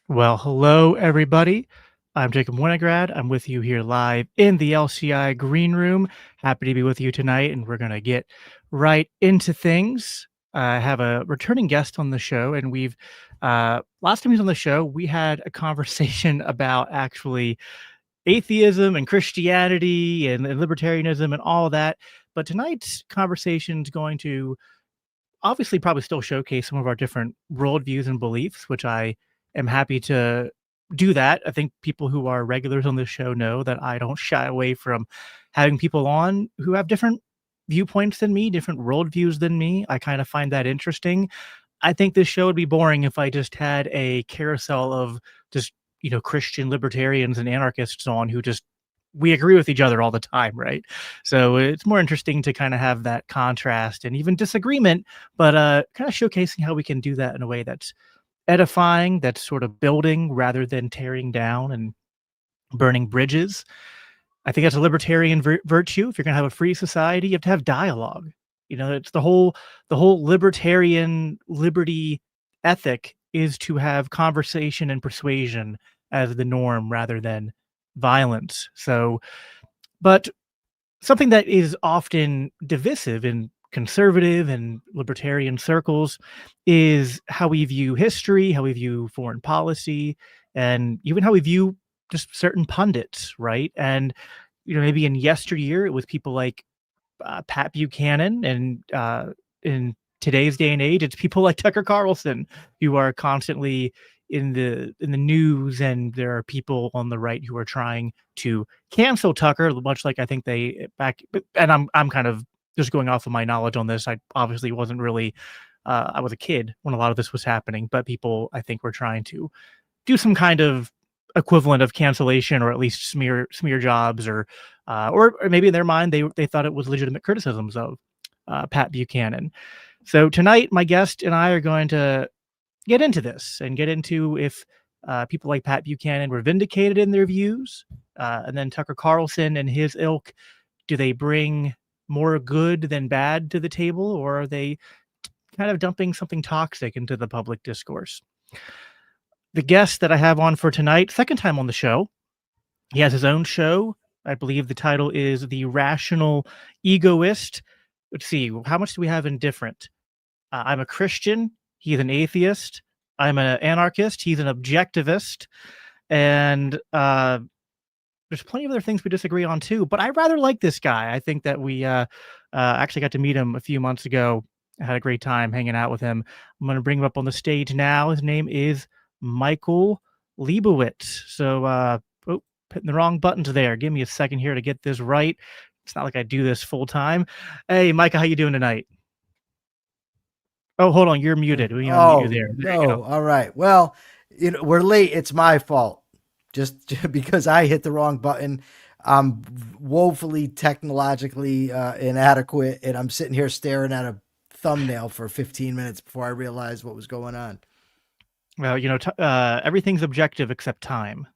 Well, hello, everybody. I'm Jacob Winograd. I'm with you here live in the LCI green room. Happy to be with you tonight, and we're going to get right into things. I have a returning guest on the show, and last time he was on the show, we had a conversation about actually atheism and Christianity and libertarianism and all of that. But tonight's conversation is going to obviously probably still showcase some of our different worldviews and beliefs, which I am happy to do that. I think people who are regulars on this show know that I don't shy away from having people on who have different viewpoints than me, different worldviews than me. I kind of find that interesting. I think this show would be boring if I just had a carousel of just, Christian libertarians and anarchists on who just we agree with each other all the time, right? So it's more interesting to kind of have that contrast and even disagreement, but kind of showcasing how we can do that in a way that's edifying, that's sort of building rather than tearing down and burning bridges. I think that's a libertarian virtue. If you're going to have a free society, you have to have dialogue. It's the whole libertarian liberty ethic is to have conversation and persuasion as the norm rather than violence. So, but something that is often divisive in conservative and libertarian circles is how we view history, how we view foreign policy, and even how we view just certain pundits, right? And maybe in yesteryear, it was people like Pat Buchanan, and in today's day and age, it's people like Tucker Carlson who are constantly in the news, and there are people on the right who are trying to cancel Tucker, much like I think they back. And I'm kind of just going off of my knowledge on this. I obviously wasn't really. I was a kid when a lot of this was happening, but people I think were trying to do some kind of equivalent of cancellation, or at least smear jobs, or maybe in their mind they thought it was legitimate criticisms of Pat Buchanan. So tonight, my guest and I are going to get into this and get into if people like Pat Buchanan were vindicated in their views, and then Tucker Carlson and his ilk, do they bring more good than bad to the table, or are they kind of dumping something toxic into the public discourse? The guest that I have on for tonight, second time on the show, he has his own show. I believe the title is The Rational Egoist. Let's see, how much do we have in different? I'm a Christian. He's an atheist. I'm an anarchist. He's an objectivist. And there's plenty of other things we disagree on too. But I rather like this guy. I think that we actually got to meet him a few months ago. I had a great time hanging out with him. I'm going to bring him up on the stage now. His name is Michael Leibowitz. So, hitting the wrong buttons there. Give me a second here to get this right. It's not like I do this full time. Hey, Micah, how you doing tonight? Oh, hold on. You're muted. We unmute you Oh, there. There you no. go. All right. Well, we're late. It's my fault. Just because I hit the wrong button. I'm woefully technologically inadequate, and I'm sitting here staring at a thumbnail for 15 minutes before I realized what was going on. Well, everything's objective except time.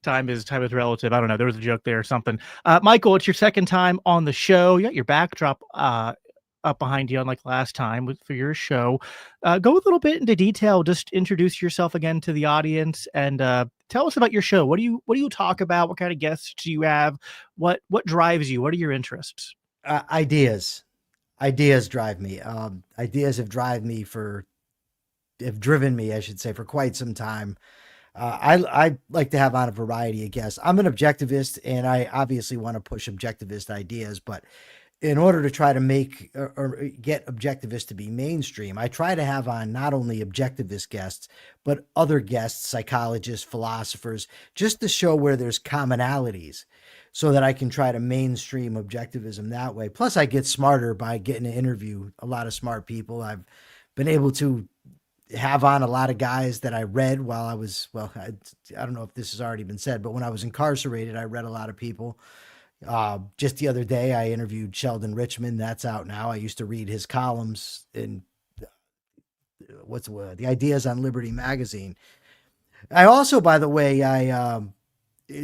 Time is relative. I don't know. There was a joke there or something. Michael, it's your second time on the show. You got your backdrop up behind you, unlike last time for your show. Go a little bit into detail. Just introduce yourself again to the audience, and tell us about your show. What do you talk about? What kind of guests do you have? What drives you? What are your interests? Ideas. Ideas drive me. Ideas have driven me, I should say, for quite some time. I like to have on a variety of guests. I'm an objectivist, and I obviously want to push objectivist ideas, but in order to try to make or get objectivists to be mainstream, I try to have on not only objectivist guests, but other guests, psychologists, philosophers, just to show where there's commonalities so that I can try to mainstream objectivism that way. Plus, I get smarter by getting to interview a lot of smart people. I've been able to have on a lot of guys that I read while I was, well, I don't know if this has already been said, but when I was incarcerated, I read a lot of people. Just the other day, I interviewed Sheldon Richman. That's out now. I used to read his columns in what's the word? The Ideas on Liberty magazine. I also, by the way, I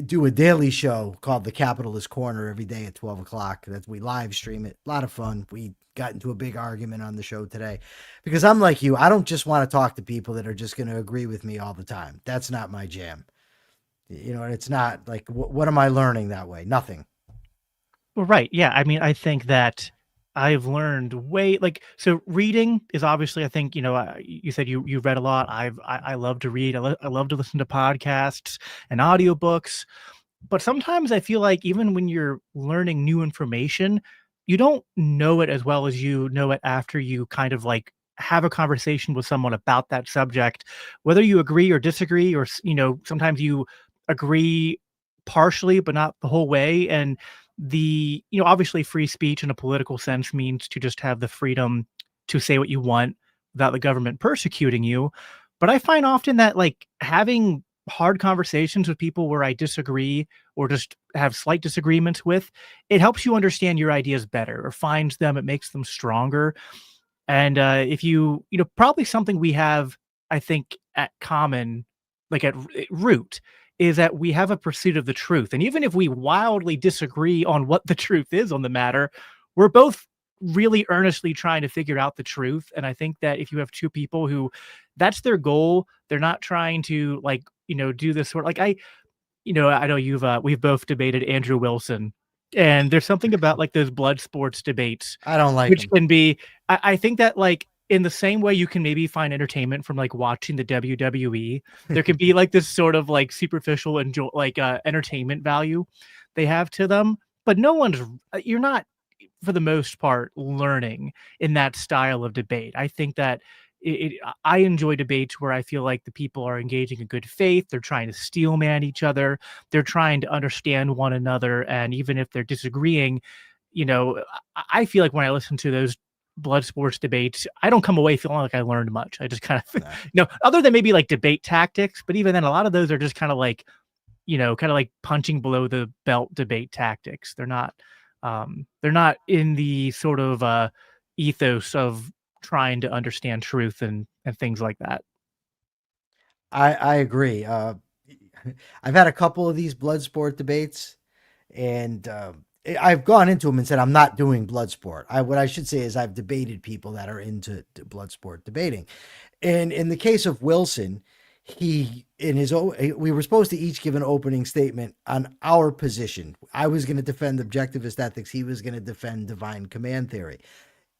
do a daily show called the Capitalist Corner every day at 12 o'clock. That we live stream it. A lot of fun. We got into a big argument on the show today because I'm like you. I don't just want to talk to people that are just going to agree with me all the time. That's not my jam. You know, it's not like, what am I learning that way? Nothing. Well, right. Yeah. I mean, I think that I've learned way like so reading is obviously I think, you said you read a lot. I love to read. I love to listen to podcasts and audiobooks. But sometimes I feel like even when you're learning new information, you don't know it as well as you know it after you kind of like have a conversation with someone about that subject, whether you agree or disagree, or, sometimes you agree partially, but not the whole way. And obviously free speech in a political sense means to just have the freedom to say what you want without the government persecuting you. But I find often that like having hard conversations with people where I disagree or just have slight disagreements with, it helps you understand your ideas better or finds them, it makes them stronger. And if probably something we have, I think, at common, like at root, is that we have a pursuit of the truth. And even if we wildly disagree on what the truth is on the matter, we're both really earnestly trying to figure out the truth. And I think that if you have two people who that's their goal, they're not trying to like, do this sort like I know we've both debated Andrew Wilson, and there's something about like those blood sports debates, I don't like which them. can be, I think that like in the same way you can maybe find entertainment from like watching the WWE, there can be like this sort of like superficial enjoy like entertainment value they have to them, but you're not for the most part learning in that style of debate. I think that I enjoy debates where I feel like the people are engaging in good faith. They're trying to steel man each other. They're trying to understand one another. And even if they're disagreeing, I feel like when I listen to those blood sports debates, I don't come away feeling like I learned much. I just kind of, Nah. other than maybe like debate tactics, but even then, a lot of those are just kind of like, kind of like punching below the belt debate tactics. They're not in the sort of ethos of trying to understand truth and things like that. I agree. I've had a couple of these blood sport debates, and I've gone into them and said I'm not doing blood sport. What I should say is I've debated people that are into blood sport debating, and in the case of Wilson, we were supposed to each give an opening statement on our position. I was going to defend objectivist ethics. He was going to defend divine command theory.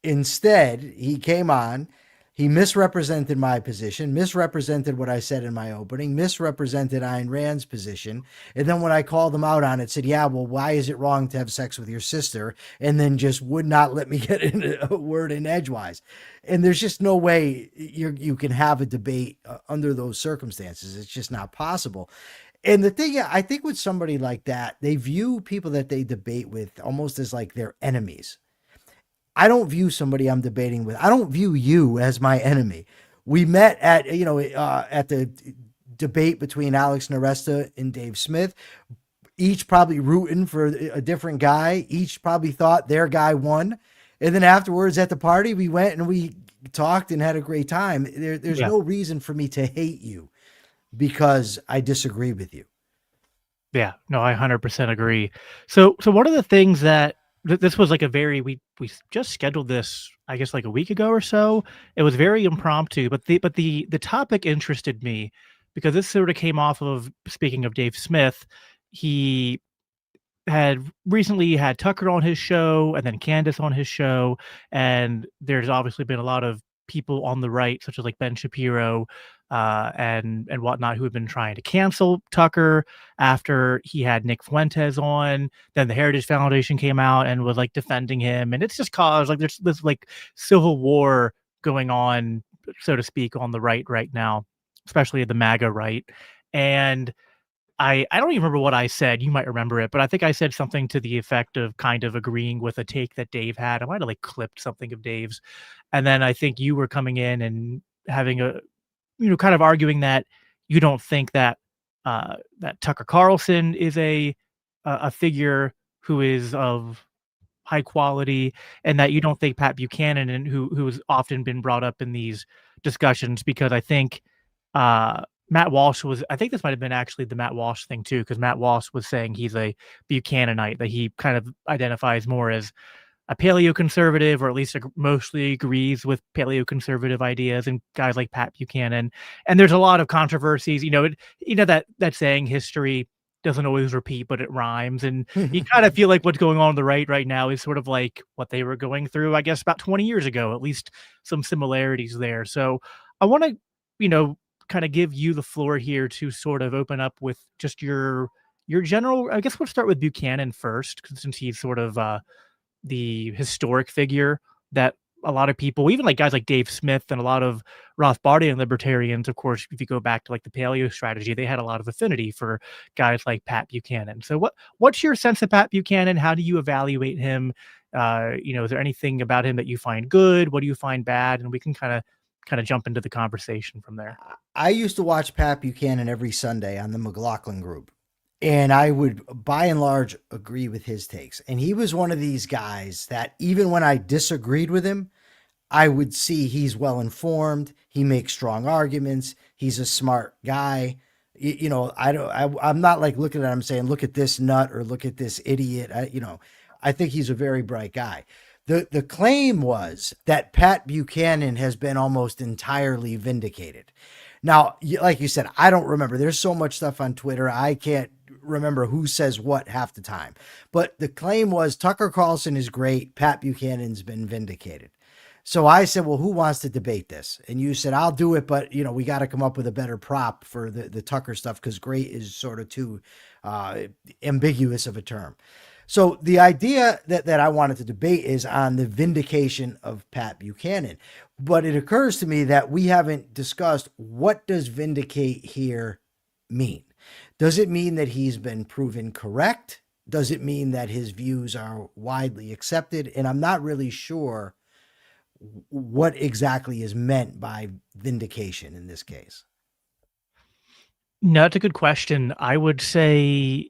Instead, he came on, he misrepresented my position, misrepresented what I said in my opening, misrepresented Ayn Rand's position. And then when I called him out on it, said, yeah, well, why is it wrong to have sex with your sister? And then just would not let me get in a word in edgewise. And there's just no way you can have a debate under those circumstances. It's just not possible. And the thing, I think with somebody like that, they view people that they debate with almost as like their enemies. I don't view somebody I'm debating with. I don't view you as my enemy. We met at at the debate between Alex Naresta and Dave Smith. Each probably rooting for a different guy. Each probably thought their guy won. And then afterwards at the party, we went and we talked and had a great time. There's Yeah. no reason for me to hate you because I disagree with you. Yeah, no, I 100% agree. So one of the things that this was like a very just scheduled this, I guess, like a week ago or so. It was very impromptu, but the topic interested me because this sort of came off of speaking of Dave Smith. He had recently had Tucker on his show and then Candace on his show, and there's obviously been a lot of people on the right, such as like Ben Shapiro, and whatnot, who have been trying to cancel Tucker after he had Nick Fuentes on. Then the Heritage Foundation came out and was like defending him, and it's just caused like there's this like civil war going on, so to speak, on the right now, especially the MAGA right. And I don't even remember what I said. You might remember it, but I think I said something to the effect of kind of agreeing with a take that Dave had. I might have like clipped something of Dave's. And then I think you were coming in and having kind of arguing that you don't think that that Tucker Carlson is a figure who is of high quality, and that you don't think Pat Buchanan, and who's often been brought up in these discussions, because I think Matt Walsh was, I think this might have been actually the Matt Walsh thing too, because Matt Walsh was saying he's a Buchananite, that he kind of identifies more as a paleoconservative, or at least mostly agrees with paleoconservative ideas, and guys like Pat Buchanan. And there's a lot of controversies. That saying, history doesn't always repeat, but it rhymes. And you kind of feel like what's going on the right now is sort of like what they were going through, I guess, about 20 years ago, at least some similarities there. So I want to, you know, kind of give you the floor here to sort of open up with just your general. I guess we'll start with Buchanan first, since he's sort of the historic figure that a lot of people, even like guys like Dave Smith and a lot of Rothbardian libertarians, of course, if you go back to like the paleo strategy, they had a lot of affinity for guys like Pat Buchanan. So what's your sense of Pat Buchanan? How do you evaluate him? Is there anything about him that you find good? What do you find bad? And we can kind of jump into the conversation from there. I used to watch Pat Buchanan every Sunday on the McLaughlin group, and I would by and large agree with his takes. And he was one of these guys that even when I disagreed with him, I would see he's well informed. He makes strong arguments. He's a smart guy. I'm not like looking at him saying, look at this nut or look at this idiot. I think he's a very bright guy. The claim was that Pat Buchanan has been almost entirely vindicated. Now, like you said, I don't remember. There's so much stuff on Twitter. I can't remember who says what half the time. But the claim was Tucker Carlson is great. Pat Buchanan's been vindicated. So I said, well, who wants to debate this? And you said, I'll do it, but we got to come up with a better prop for the Tucker stuff, because great is sort of too ambiguous of a term. So the idea that I wanted to debate is on the vindication of Pat Buchanan. But it occurs to me that we haven't discussed, what does vindicate here mean? Does it mean that he's been proven correct? Does it mean that his views are widely accepted? And I'm not really sure what exactly is meant by vindication in this case. No, that's a good question. I would say,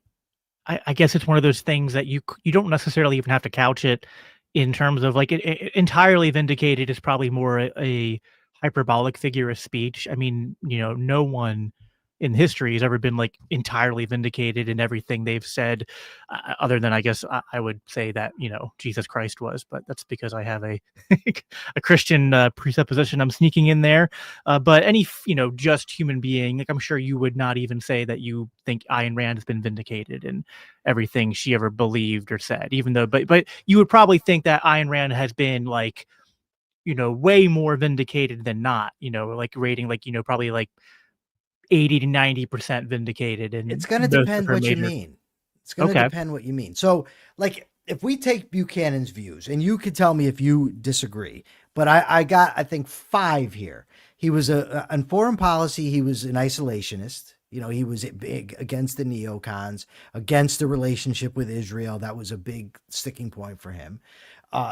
I guess it's one of those things that you don't necessarily even have to couch it in terms of like entirely vindicated is probably more a hyperbolic figure of speech. I mean, no one in history has ever been like entirely vindicated in everything they've said, other than I guess I would say that Jesus Christ was, but that's because I have a a Christian presupposition I'm sneaking in there. But any just human being, like I'm sure you would not even say that you think Ayn Rand has been vindicated in everything she ever believed or said, even though, but you would probably think that Ayn Rand has been like way more vindicated than not. Like rating like probably like 80 to 90% vindicated in It's going to most of depend her what you major. mean. It's going to Okay. depend what you mean. So, like, if we take Buchanan's views, and you could tell me if you disagree, but I got, I think, 5 here. He was on foreign policy, he was an isolationist. He was big against the neocons, against the relationship with Israel. That was a big sticking point for him.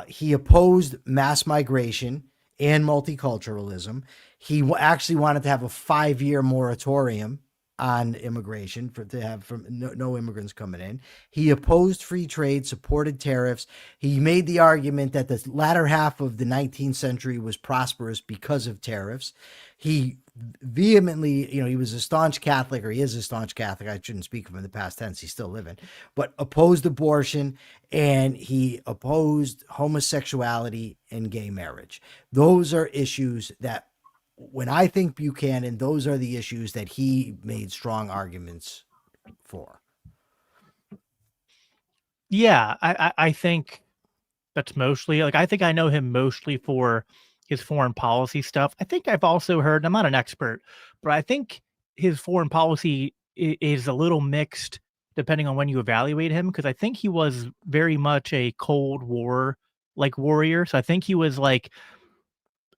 He opposed mass migration and multiculturalism. He actually wanted to have a 5-year moratorium on immigration to have no immigrants coming in. He opposed free trade, supported tariffs. He made the argument that the latter half of the 19th century was prosperous because of tariffs. He vehemently, he was a staunch Catholic, or he is a staunch Catholic. I shouldn't speak of him in the past tense. He's still living, but opposed abortion, and he opposed homosexuality and gay marriage. Those are issues that, when I think Buchanan, those are the issues that he made strong arguments for. Yeah, I think that's mostly like, I think I know him mostly for his foreign policy stuff. I think I've also heard, I'm not an expert, but I think his foreign policy is a little mixed depending on when you evaluate him, because I think he was very much a Cold War like warrior. So I think he was like,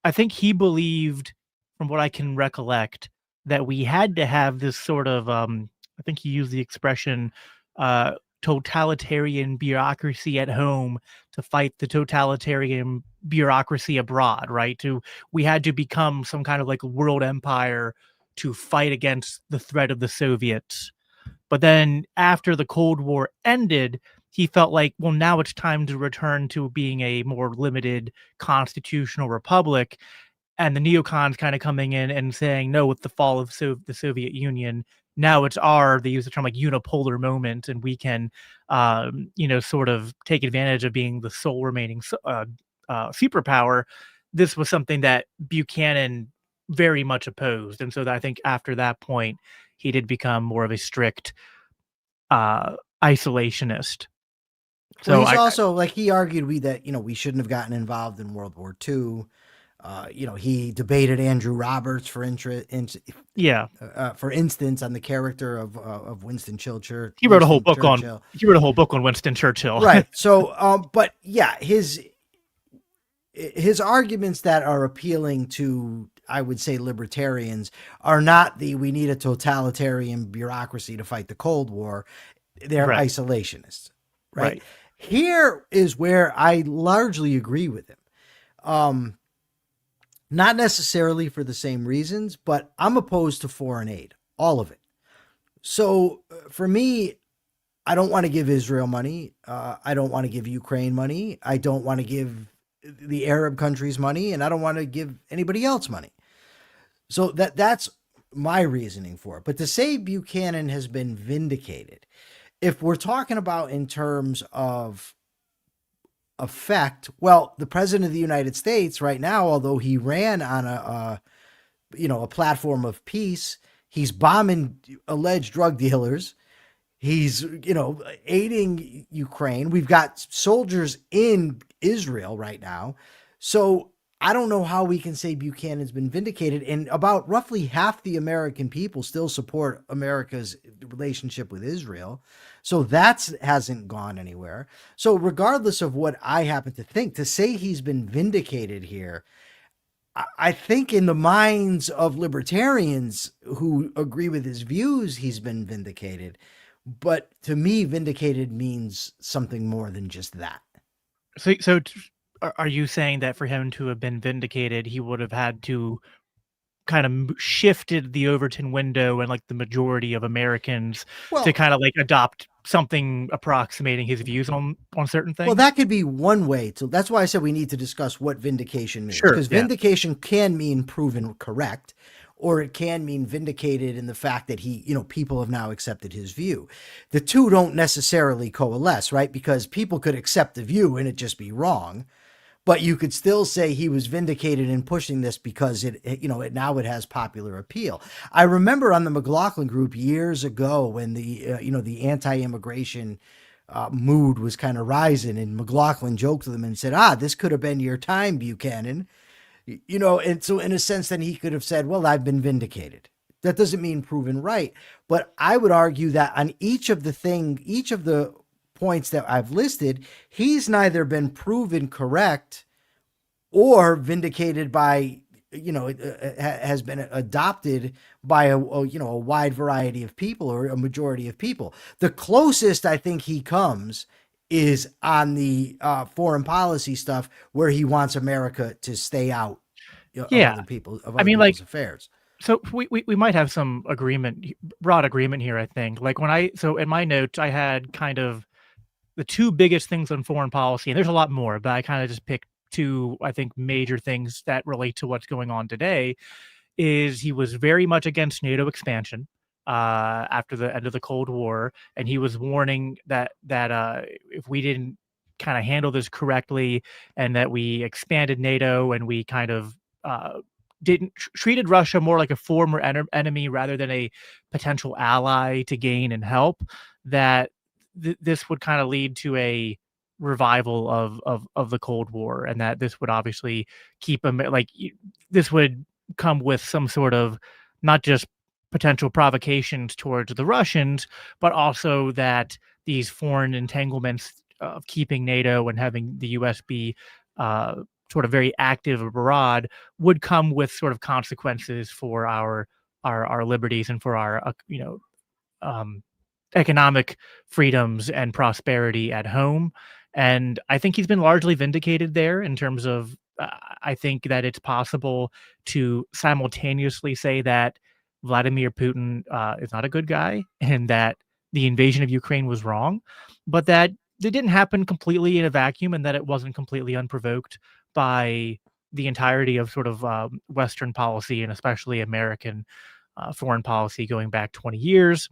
I think he believed, from what I can recollect, that we had to have this sort of I think he used the expression totalitarian bureaucracy at home to fight the totalitarian bureaucracy abroad, right? We had to become some kind of like world empire to fight against the threat of the Soviets. But then after the Cold War ended, he felt like, well, now it's time to return to being a more limited constitutional republic. and the neocons kind of coming in and saying, no, with the fall of the Soviet Union, now it's they use the term like unipolar moment, and we can, sort of take advantage of being the sole remaining superpower. This was something that Buchanan very much opposed. And so I think after that point, he did become more of a strict isolationist. Well, So he's also like he argued that we shouldn't have gotten involved in World War II. He debated Andrew Roberts yeah, for instance, on the character of Winston Churchill. he wrote a whole book on Winston Churchill. Right. So, but yeah, his arguments that are appealing to, I would say, libertarians are not we need a totalitarian bureaucracy to fight the Cold War. They're Right. isolationists. Right. Here is where I largely agree with him. Not necessarily for the same reasons, but I'm opposed to foreign aid, all of it. So for me, I don't want to give Israel money. I don't want to give Ukraine money. I don't want to give the Arab countries money, and I don't want to give anybody else money. So that's my reasoning for it. But to say Buchanan has been vindicated, if we're talking about in terms of effect, well, the president of the United States right now, although he ran on a platform of peace, he's bombing alleged drug dealers. He's, aiding Ukraine. We've got soldiers in Israel right now. So I don't know how we can say Buchanan's been vindicated. And about roughly half the American people still support America's relationship with Israel. So that hasn't gone anywhere. So regardless of what I happen to think, to say he's been vindicated here, I think in the minds of libertarians who agree with his views, he's been vindicated. But to me, vindicated means something more than just that. So are you saying that for him to have been vindicated, he would have had to kind of shifted the Overton window and like the majority of Americans to kind of like adopt something approximating his views on certain things? Well, that could be one way to. That's why I said we need to discuss what vindication means. Sure, because vindication can mean proven correct, or it can mean vindicated in the fact that people have now accepted his view. The two don't necessarily coalesce, right? Because people could accept the view and it just be wrong. But you could still say he was vindicated in pushing this because it has popular appeal. I remember on the McLaughlin group years ago when the anti-immigration mood was kind of rising, and McLaughlin joked to them and said, this could have been your time, Buchanan. And so in a sense, then he could have said, well, I've been vindicated. That doesn't mean proven right. But I would argue that on each of the points that I've listed, he's neither been proven correct or vindicated by, has been adopted by a wide variety of people or a majority of people. The closest I think he comes is on the foreign policy stuff, where he wants America to stay out of other people's affairs. So we might have some broad agreement here, I think. Like in my notes, I had kind of the two biggest things on foreign policy, and there's a lot more, but I kind of just picked two, I think, major things that relate to what's going on today. Is he was very much against NATO expansion after the end of the Cold War, and he was warning that if we didn't kind of handle this correctly, and that we expanded NATO and we kind of treated Russia more like a former enemy rather than a potential ally to gain and help, that this would kind of lead to a revival of the Cold War, and that this would obviously keep them this would come with some sort of not just potential provocations towards the Russians, but also that these foreign entanglements of keeping NATO and having the US be sort of very active abroad would come with sort of consequences for our liberties and for our economic freedoms and prosperity at home. And I think he's been largely vindicated there in terms of I think that it's possible to simultaneously say that Vladimir Putin is not a good guy and that the invasion of Ukraine was wrong, but that it didn't happen completely in a vacuum, and that it wasn't completely unprovoked by the entirety of sort of Western policy and especially American foreign policy going back 20 years.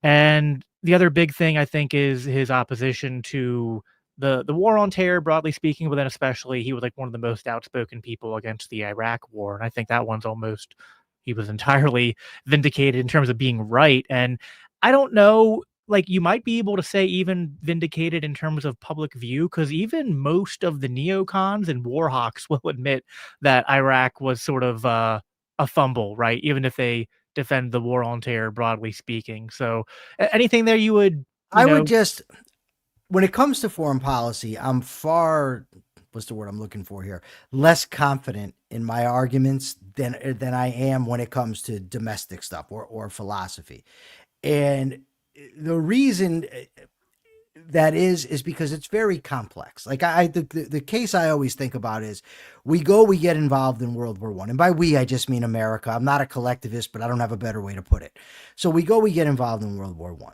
And the other big thing I think is his opposition to the war on terror, broadly speaking, but then especially he was like one of the most outspoken people against the Iraq war. And I think that one's almost he was entirely vindicated in terms of being right. And I don't know, like you might be able to say even vindicated in terms of public view, because even most of the neocons and war hawks will admit that Iraq was sort of a fumble, right? Even if they defend the war on terror, broadly speaking. So anything there you would, you I would know, just, when it comes to foreign policy, I'm far, what's the word I'm looking for here? Less confident in my arguments than I am when it comes to domestic stuff or philosophy. And the reason that is because it's very complex. Like the case I always think about is we get involved in World War I. And by we, I just mean America. I'm not a collectivist, but I don't have a better way to put it. So we get involved in World War I.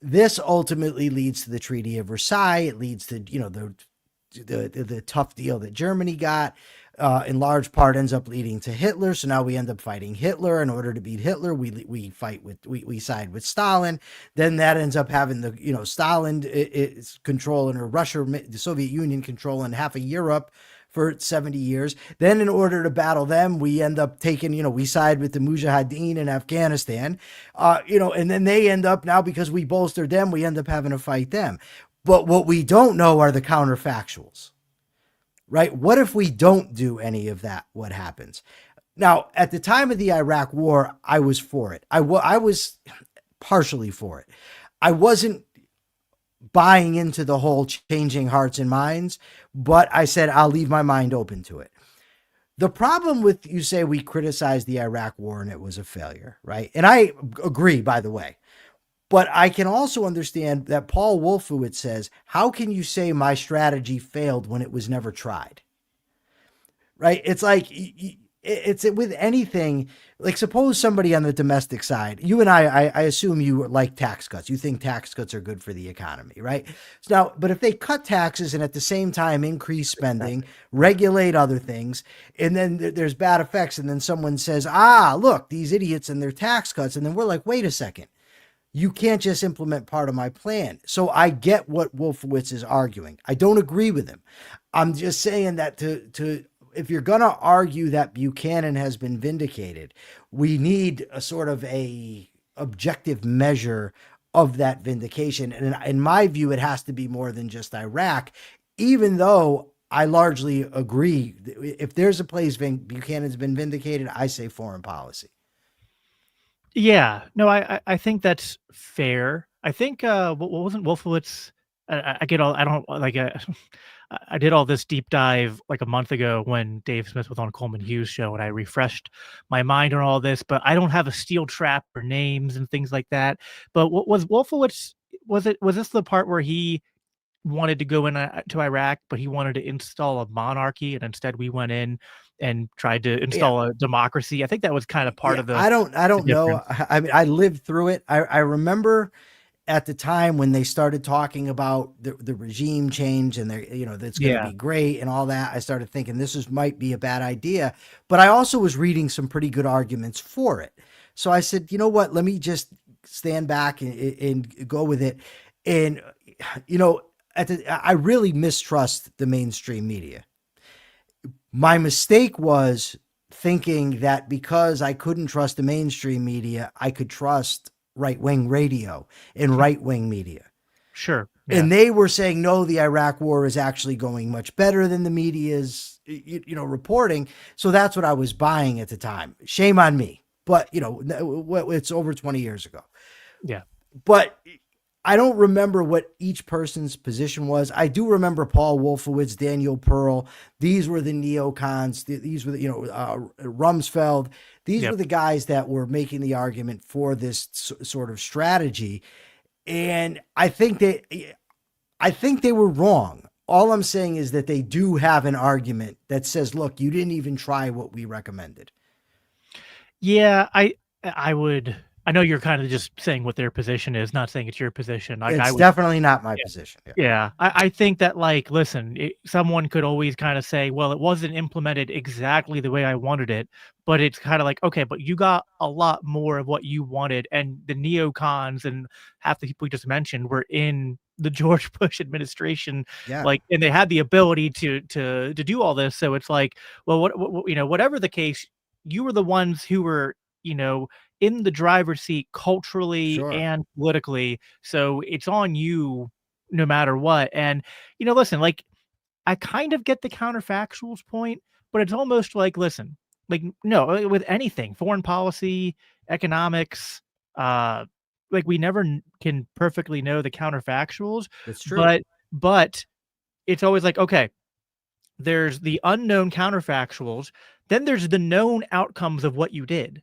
This ultimately leads to the Treaty of Versailles. It leads to, the tough deal that Germany got. In large part ends up leading to Hitler. So now we end up fighting Hitler. In order to beat Hitler, we side with Stalin. Then that ends up having Stalin is controlling, or Russia, the Soviet Union controlling half of Europe for 70 years. Then in order to battle them, we end up taking, we side with the Mujahideen in Afghanistan, and then they end up now, because we bolstered them, we end up having to fight them. But what we don't know are the counterfactuals, right? What if we don't do any of that? What happens? Now, at the time of the Iraq war, I was for it. I was partially for it. I wasn't buying into the whole changing hearts and minds, but I said, I'll leave my mind open to it. The problem with, you say we criticized the Iraq war and it was a failure, right? And I agree, by the way. But I can also understand that Paul Wolfowitz says, how can you say my strategy failed when it was never tried? Right? It's like, it's with anything, like suppose somebody on the domestic side, you and I assume you like tax cuts. You think tax cuts are good for the economy, right? So now, but if they cut taxes and at the same time increase spending, regulate other things, and then there's bad effects, and then someone says, look, these idiots and their tax cuts. And then we're like, wait a second. You can't just implement part of my plan. So I get what Wolfowitz is arguing. I don't agree with him. I'm just saying that to if you're going to argue that Buchanan has been vindicated, we need a sort of a objective measure of that vindication. And in my view, it has to be more than just Iraq, even though I largely agree. If there's a place Buchanan's been vindicated, I say foreign policy. Yeah, no, I think that's fair. I think what wasn't Wolfowitz? I get all I don't like. I did all this deep dive like a month ago when Dave Smith was on Coleman Hughes' show, and I refreshed my mind on all this. But I don't have a steel trap or names and things like that. But what was Wolfowitz? Was this the part where he wanted to go in to Iraq, but he wanted to install a monarchy, and instead we went in and tried to Yeah. install a democracy? I think that was kind of part Yeah, of the I don't know. difference. I mean, I lived through it. I remember at the time when they started talking about the regime change and they're, that's going to Yeah. be great and all that. I started thinking might be a bad idea, but I also was reading some pretty good arguments for it. So I said, you know what, let me just stand back and go with it. And, I really mistrust the mainstream media. My mistake was thinking that because I couldn't trust the mainstream media, I could trust right-wing radio and right-wing media. Sure. Yeah. And they were saying, no, the Iraq war is actually going much better than the media's, reporting. So that's what I was buying at the time. Shame on me. But, it's over 20 years ago. Yeah. But I don't remember what each person's position was. I do remember Paul Wolfowitz, Daniel Pearl. These were the neocons. These were the, Rumsfeld. These Yep. were the guys that were making the argument for this sort of strategy. And I think they were wrong. All I'm saying is that they do have an argument that says, look, you didn't even try what we recommended. Yeah, I I know you're kind of just saying what their position is, not saying it's your position. Like I It's would. definitely not my position. Yeah. Yeah, I think that, like, listen, someone could always kind of say, well, it wasn't implemented exactly the way I wanted it, but it's kind of like, okay, but you got a lot more of what you wanted. And the neocons and half the people you just mentioned were in the George Bush administration, Yeah. like, and they had the ability to do all this. So it's like, well, whatever the case, you were the ones who were, in the driver's seat culturally Sure. and politically. So it's on you no matter what. And, listen, like, I kind of get the counterfactuals point, but it's almost like, listen, like, no, with anything, foreign policy, economics, uh, like we never can perfectly know the counterfactuals, It's true. but it's always like, okay, there's the unknown counterfactuals, then there's the known outcomes of what you did.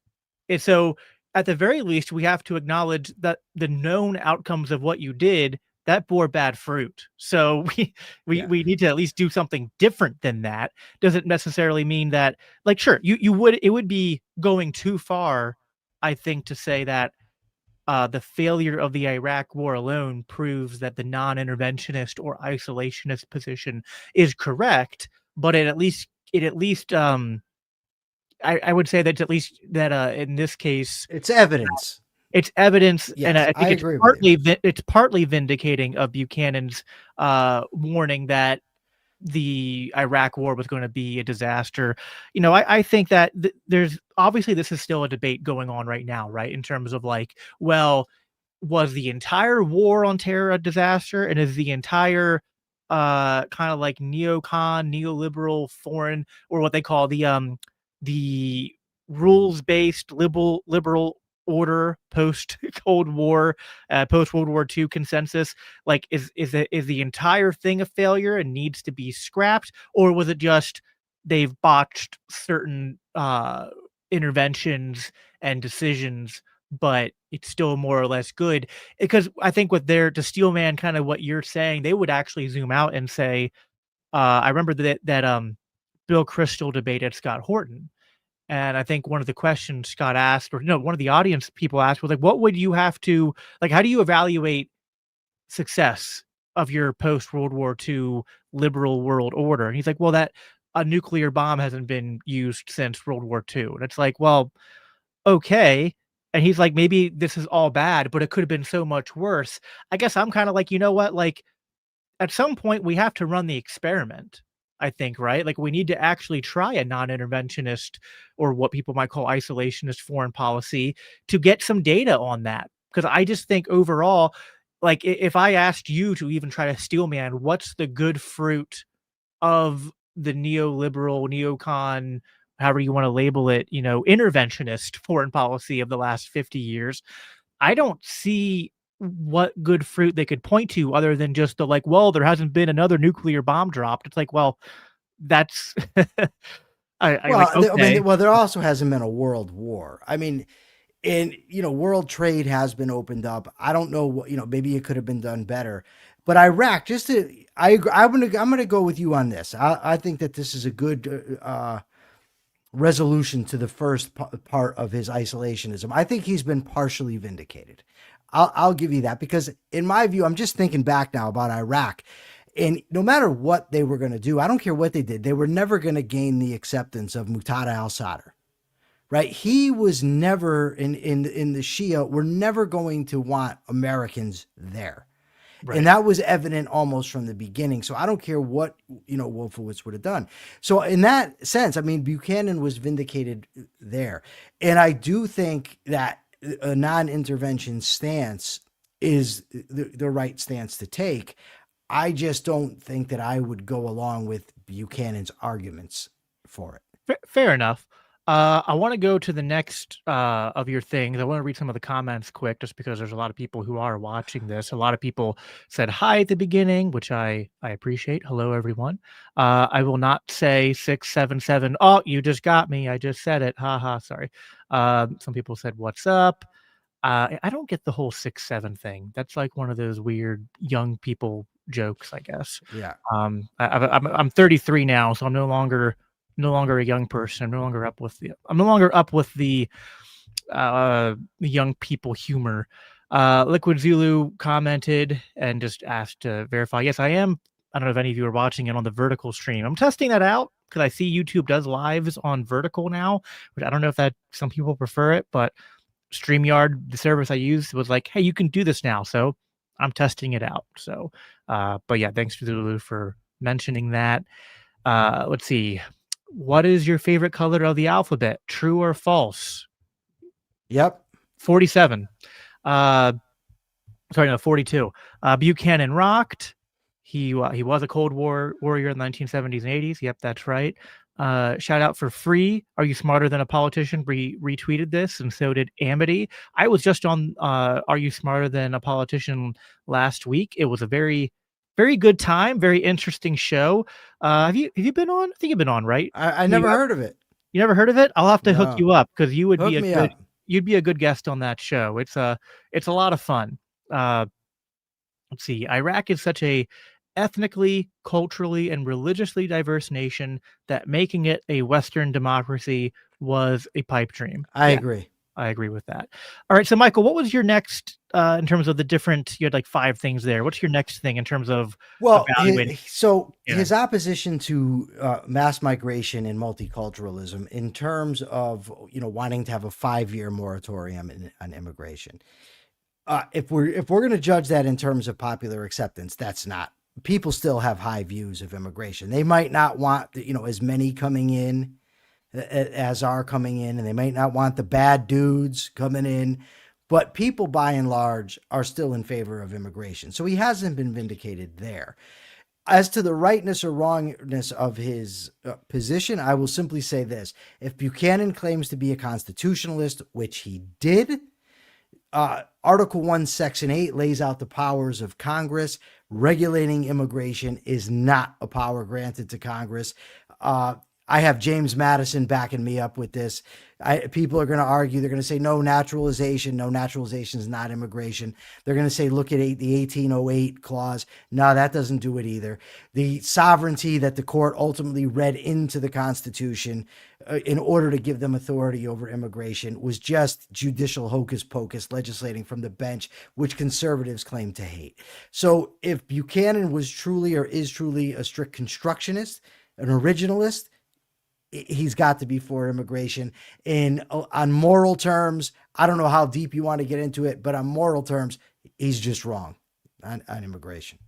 And so at the very least, we have to acknowledge that the known outcomes of what you did, that bore bad fruit. So Yeah. we need to at least do something different than that. Doesn't necessarily mean that, like, sure, you would, it would be going too far, I think, to say that the failure of the Iraq War alone proves that the non-interventionist or isolationist position is correct, but I would say that at least that in this case It's evidence. it's evidence, and Yes, I I think agree with you. it's partly vindicating of Buchanan's warning that the Iraq war was going to be a disaster. I think that there's obviously, this is still a debate going on right now, right? In terms of like, well, was the entire war on terror a disaster? And is the entire kind of like neoliberal foreign, or what they call the rules-based liberal order post Cold War, post World War II consensus, like, is the entire thing a failure and needs to be scrapped, or was it just they've botched certain interventions and decisions, but it's still more or less good? Because I think with their to Steelman, kind of what you're saying, they would actually zoom out and say, I remember that Bill Kristol debated Scott Horton, and I think one of the questions Scott asked, or no, one of the audience people asked was like, what would you have to, like, how do you evaluate success of your post World War II liberal world order? And he's like, well, that a nuclear bomb hasn't been used since World War II. And it's like, well, okay. And he's like, maybe this is all bad, but it could have been so much worse. I guess I'm kind of like, you know what? Like, at some point we have to run the experiment, I think, right? Like, we need to actually try a non-interventionist, or what people might call isolationist, foreign policy to get some data on that. Because I just think overall, like, if I asked you to even try to steel man, what's the good fruit of the neoliberal, neocon, however you want to label it, interventionist foreign policy of the last 50 years, I don't see what good fruit they could point to other than just the, like, well, there hasn't been another nuclear bomb dropped. It's like, well, that's I like, Well, okay. there also hasn't been a world war. I mean, and world trade has been opened up. I don't know what, maybe it could have been done better. But Iraq, just to, I agree, I'm gonna go with you on this. I think that this is a good resolution to the first part of his isolationism. I think he's been partially vindicated. I'll give you that, because in my view, I'm just thinking back now about Iraq, and no matter what they were going to do, I don't care what they did, they were never going to gain the acceptance of Muqtada al-Sadr. Right? He was never in the Shia. We're never going to want Americans there. And Right. that was evident almost from the beginning. So I don't care what, Wolfowitz would have done. So in that sense, I mean, Buchanan was vindicated there. And I do think that a non-intervention stance is the right stance to take. I just don't think that I would go along with Buchanan's arguments for it. Fair enough. I want to go to the next of your things. I want to read some of the comments quick, just because there's a lot of people who are watching this. A lot of people said hi at the beginning, which I appreciate. Hello, everyone. I will not say 677. Oh, you just got me. I just said it. Haha. Sorry. Some people said, "What's up?" I don't get the whole 6-7 thing. That's like one of those weird young people jokes, I guess. Yeah. I'm 33 now, so I'm no longer a young person. I'm no longer up with the young people humor. Liquid Zulu commented and just asked to verify. Yes, I am. I don't know if any of you are watching it on the vertical stream. I'm testing that out because I see YouTube does lives on vertical now, which I don't know if that some people prefer it, but StreamYard, the service I used, was like, hey, you can do this now. So I'm testing it out. So, but yeah, thanks to Zulu for mentioning that. Let's see. What is your favorite color of the alphabet? True or false? Yep. 47. Sorry, no, 42. Buchanan rocked. He was a Cold War warrior in the 1970s and 80s. Yep, that's right. Shout out for Free. Are you smarter than a politician? Retweeted this, and so did Amity. I was just on Are You Smarter Than a Politician last week. It was a very, very good time. Very interesting show. Have you been on? I think you've been on, right? I never heard of it. You never heard of it? I'll have to hook No. you up because you would Hook be a me good up. you'd be a good guest on that show. It's a lot of fun. Let's see. Iraq is such a ethnically, culturally, and religiously diverse nation that making it a Western democracy was a pipe dream. I Yeah, agree. I agree with that. All right. So, Michael, what was your next in terms of the different? You had like 5 things there. What's your next thing in terms of Well, evaluating? his opposition to mass migration and multiculturalism, in terms of wanting to have a 5-year moratorium on immigration. If we're going to judge that in terms of popular acceptance, that's not. People still have high views of immigration. They might not want as many coming in as are coming in, and they might not want the bad dudes coming in, but people by and large are still in favor of immigration. So he hasn't been vindicated there. As to the rightness or wrongness of his position, I will simply say this. If Buchanan claims to be a constitutionalist, which he did, Article 1, Section 8 lays out the powers of Congress. Regulating immigration is not a power granted to Congress. I have James Madison backing me up with this. People are going to argue. They're going to say no naturalization. No, naturalization is not immigration. They're going to say, look at the 1808 clause. No, that doesn't do it either. The sovereignty that the court ultimately read into the Constitution in order to give them authority over immigration was just judicial hocus pocus, legislating from the bench, which conservatives claim to hate. So if Buchanan was truly or is truly a strict constructionist, an originalist, he's got to be for immigration. On moral terms, I don't know how deep you want to get into it, but on moral terms, he's just wrong on immigration.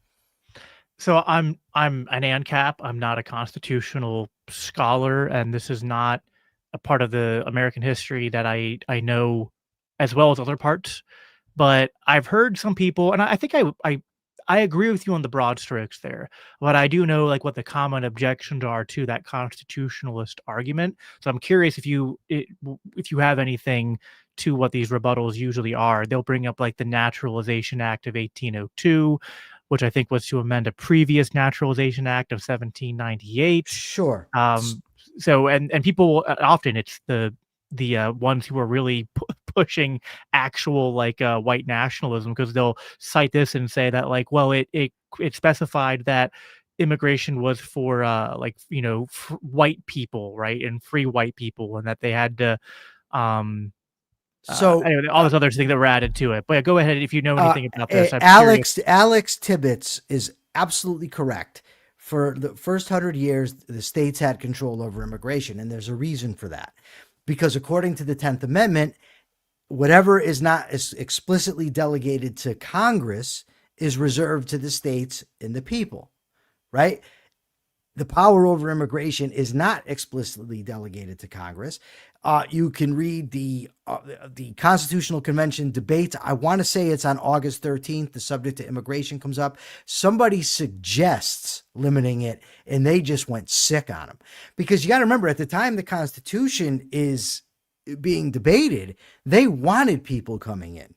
So I'm an ANCAP. I'm not a constitutional scholar, and this is not a part of the American history that I know as well as other parts. But I've heard some people, and I think I agree with you on the broad strokes there, but I do know like what the common objections are to that constitutionalist argument. So I'm curious if you have anything to what these rebuttals usually are. They'll bring up like the Naturalization Act of 1802, which I think was to amend a previous Naturalization Act of 1798. Sure. So and people often it's the ones who are really pushing actual like white nationalism, because they'll cite this and say that like, well, it specified that immigration was for white people, right, and free white people, and that they had to anyway, all those other things that were added to it. But yeah, go ahead if you know anything about this. Alex Tibbetts is absolutely correct. For the first 100 years, the states had control over immigration, and there's a reason for that. Because according to the 10th Amendment, whatever is not explicitly delegated to Congress is reserved to the states and the people, right? The power over immigration is not explicitly delegated to Congress. You can read the Constitutional Convention debate. I want to say it's on August 13th. The subject to immigration comes up. Somebody suggests limiting it, and they just went sick on them. Because you got to remember, at the time the Constitution is being debated, they wanted people coming in.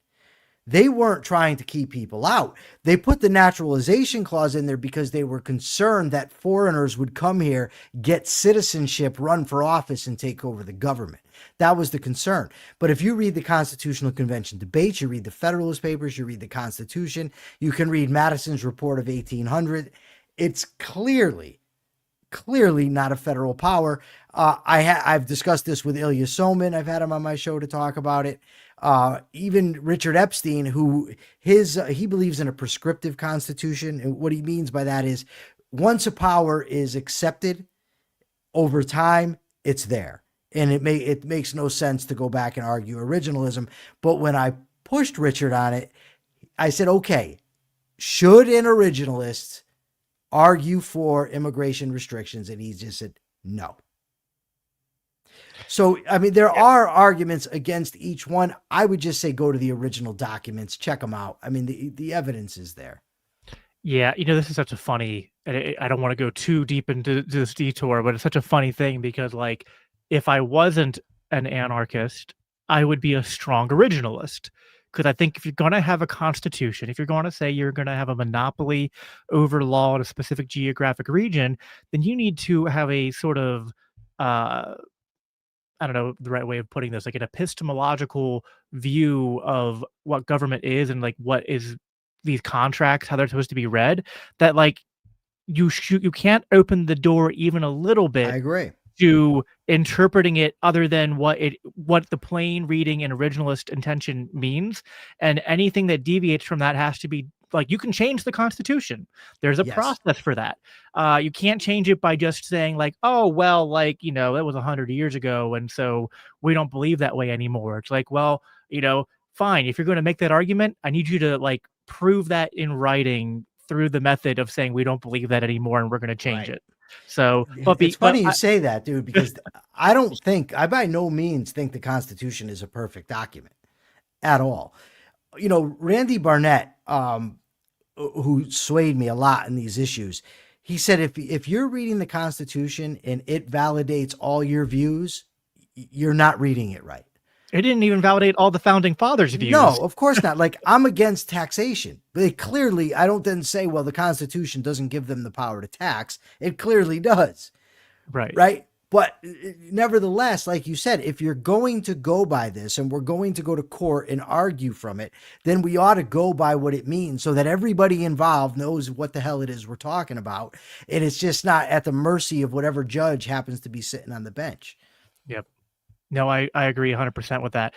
They weren't trying to keep people out. They put the naturalization clause in there because they were concerned that foreigners would come here, get citizenship, run for office, and take over the government. That was the concern. But if you read the Constitutional Convention debates, you read the Federalist Papers, you read the Constitution, you can read Madison's report of 1800, it's clearly not a federal power. I've discussed this with Ilya Soman. I've had him on my show to talk about it. Even Richard Epstein, who he believes in a prescriptive constitution, and what he means by that is once a power is accepted over time, it's there, and it makes no sense to go back and argue originalism. But when I pushed Richard on it, I said, okay, should an originalist argue for immigration restrictions? And he just said no. So, I mean, there are arguments against each one. I would just say go to the original documents, check them out. I mean, the evidence is there. Yeah, this is such a funny, and I don't want to go too deep into this detour, but it's such a funny thing because, like, if I wasn't an anarchist, I would be a strong originalist. Because I think if you're going to have a constitution, if you're going to say you're going to have a monopoly over law in a specific geographic region, then you need to have a sort of, I don't know the right way of putting this, like an epistemological view of what government is and like what is these contracts, how they're supposed to be read, that like you can't open the door even a little I bit agree. to interpreting it other than what the plain reading and originalist intention means. And anything that deviates from that has to be like, you can change the Constitution. There's a Yes. process for that. You can't change it by just saying like, oh, well, like, that was 100 years ago. And so we don't believe that way anymore. It's like, well, fine. If you're going to make that argument, I need you to like prove that in writing through the method of saying we don't believe that anymore and we're going to change it. So, it's funny you say that, dude, because I by no means think the Constitution is a perfect document at all. Randy Barnett, who swayed me a lot in these issues, he said, if you're reading the Constitution and it validates all your views, you're not reading it right. It didn't even validate all the founding fathers' views. No, of course not. Like, I'm against taxation. But clearly, I don't then say, well, the Constitution doesn't give them the power to tax. It clearly does. Right. Right? But nevertheless, like you said, if you're going to go by this and we're going to go to court and argue from it, then we ought to go by what it means so that everybody involved knows what the hell it is we're talking about. And it's just not at the mercy of whatever judge happens to be sitting on the bench. Yep. No, I agree 100% with that.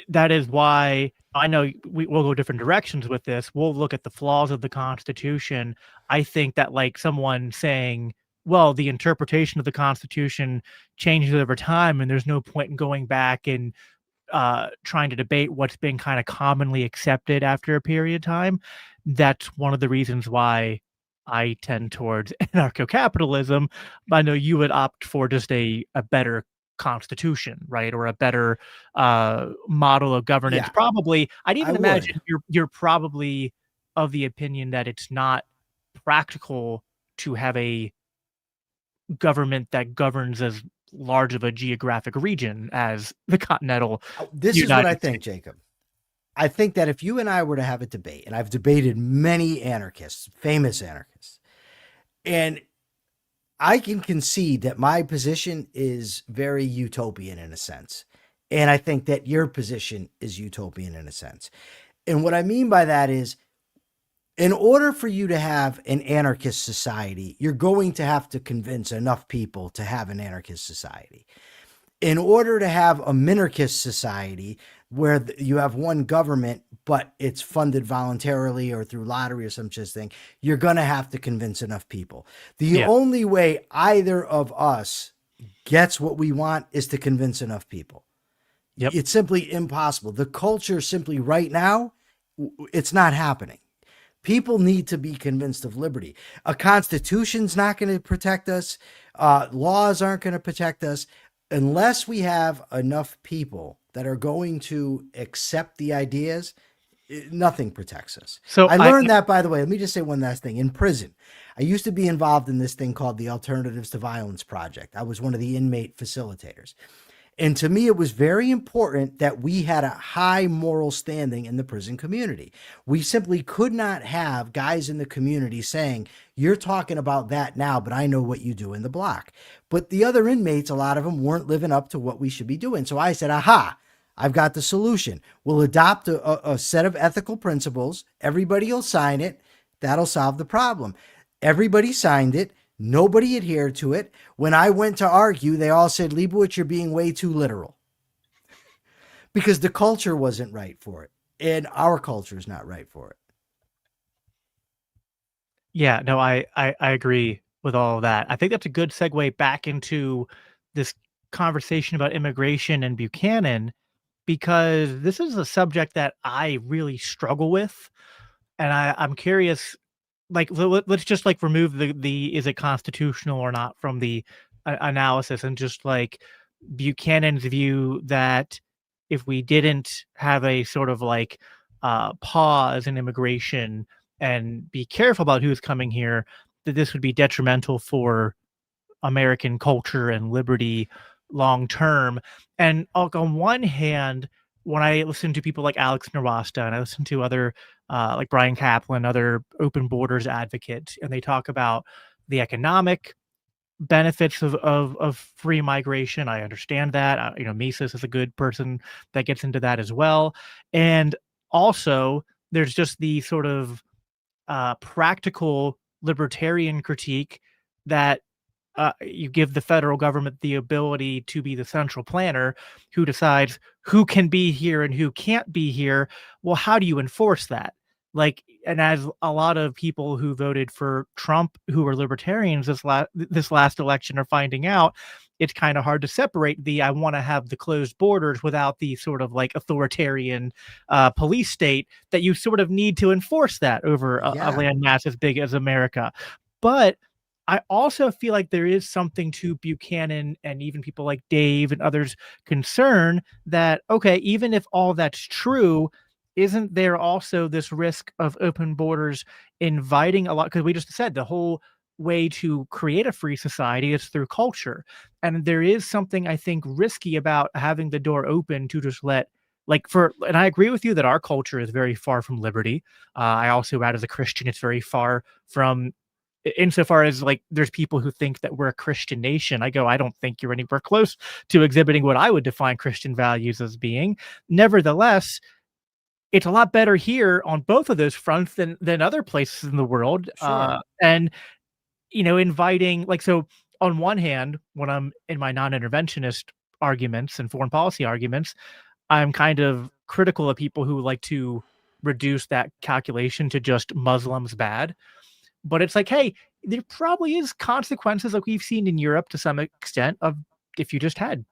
That is why I know we'll go different directions with this. We'll look at the flaws of the Constitution. I think that like someone saying, well, the interpretation of the Constitution changes over time and there's no point in going back and trying to debate what's been kind of commonly accepted after a period of time. That's one of the reasons why I tend towards anarcho-capitalism. I know you would opt for just a better constitution, right? Or a better model of governance. Yeah, probably. I'd even I imagine you're probably of the opinion that it's not practical to have a government that governs as large of a geographic region as the continental This is what I think, Jacob. I think that if you and I were to have a debate, and I've debated many anarchists, famous anarchists, and I can concede that my position is very utopian in a sense. And I think that your position is utopian in a sense. And what I mean by that is, in order for you to have an anarchist society, you're going to have to convince enough people to have an anarchist society. In order to have a minarchist society where you have one government, but it's funded voluntarily or through lottery or some such thing, you're going to have to convince enough people. The only way either of us gets what we want is to convince enough people. Yep. It's simply impossible. The culture simply right now, it's not happening. People need to be convinced of liberty. A constitution's not going to protect us. Laws aren't going to protect us unless we have enough people that are going to accept the ideas. Nothing protects us. So I learned that, by the way. Let me just say one last thing. In prison, I used to be involved in this thing called the Alternatives to Violence Project. I was one of the inmate facilitators. And to me, it was very important that we had a high moral standing in the prison community. We simply could not have guys in the community saying, you're talking about that now, but I know what you do in the block. But the other inmates, a lot of them weren't living up to what we should be doing. So I said, aha, I've got the solution. We'll adopt a set of ethical principles. Everybody will sign it. That'll solve the problem. Everybody signed it. Nobody adhered to it. When I went to argue, they all said, Leibowitz, you're being way too literal, because the culture wasn't right for it. And our culture is not right for it. Yeah, no, I agree with all of that. I think that's a good segue back into this conversation about immigration and Buchanan, because this is a subject that I really struggle with. And I'm curious, like, let's just like remove the is it constitutional or not from the analysis, and just like Buchanan's view that if we didn't have a sort of like pause in immigration and be careful about who's coming here, that this would be detrimental for American culture and liberty long term. And on one hand, when I listen to people like Alex Nowasta and I listen to other like Brian Kaplan, other open borders advocates, and they talk about the economic benefits of free migration. I understand that. Mises is a good person that gets into that as well. And also, there's just the sort of practical libertarian critique that you give the federal government the ability to be the central planner who decides who can be here and who can't be here. Well, how do you enforce that? Like, and as a lot of people who voted for Trump, who were libertarians this last election, are finding out, it's kind of hard to separate the I want to have the closed borders without the sort of like authoritarian police state that you sort of need to enforce that over a Yeah. land mass as big as America. But I also feel like there is something to Buchanan and even people like Dave and others' concern that, okay, even if all that's true, isn't there also this risk of open borders inviting a lot? Because we just said the whole way to create a free society is through culture. And there is something I think risky about having the door open to just let, and I agree with you that our culture is very far from liberty. I also add, as a Christian, it's very far from, insofar as like there's people who think that we're a Christian nation. I go, I don't think you're anywhere close to exhibiting what I would define Christian values as being. Nevertheless, it's a lot better here on both of those fronts than other places in the world. Sure. And inviting, like, so on one hand, when I'm in my non-interventionist arguments and foreign policy arguments, I'm kind of critical of people who like to reduce that calculation to just Muslims bad. But it's like, hey, there probably is consequences like we've seen in Europe to some extent of if you just had,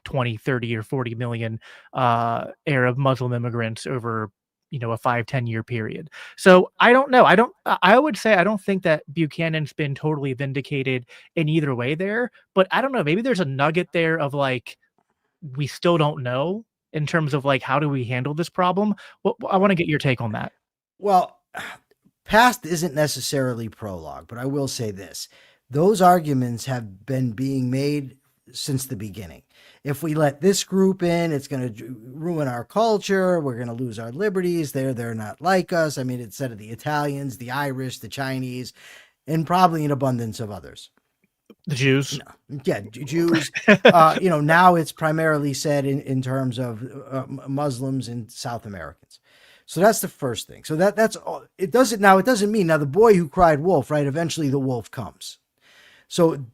20, 30, or 40 million Arab Muslim immigrants over, a 5-10 year period. So I don't know. I would say I don't think that Buchanan's been totally vindicated in either way there, but I don't know. Maybe there's a nugget there of like, we still don't know in terms of like, how do we handle this problem? Well, I want to get your take on that. Well, past isn't necessarily prologue, but I will say this. Those arguments have been being made since the beginning. If we let this group in, it's going to ruin our culture. We're going to lose our liberties. They're not like us. I mean, it's said of the Italians, the Irish, the Chinese, and probably an abundance of others. The Jews. Yeah, Jews. Now it's primarily said in terms of Muslims and South Americans. So that's the first thing. So that's all. It doesn't mean now the boy who cried wolf, right? Eventually the wolf comes. So,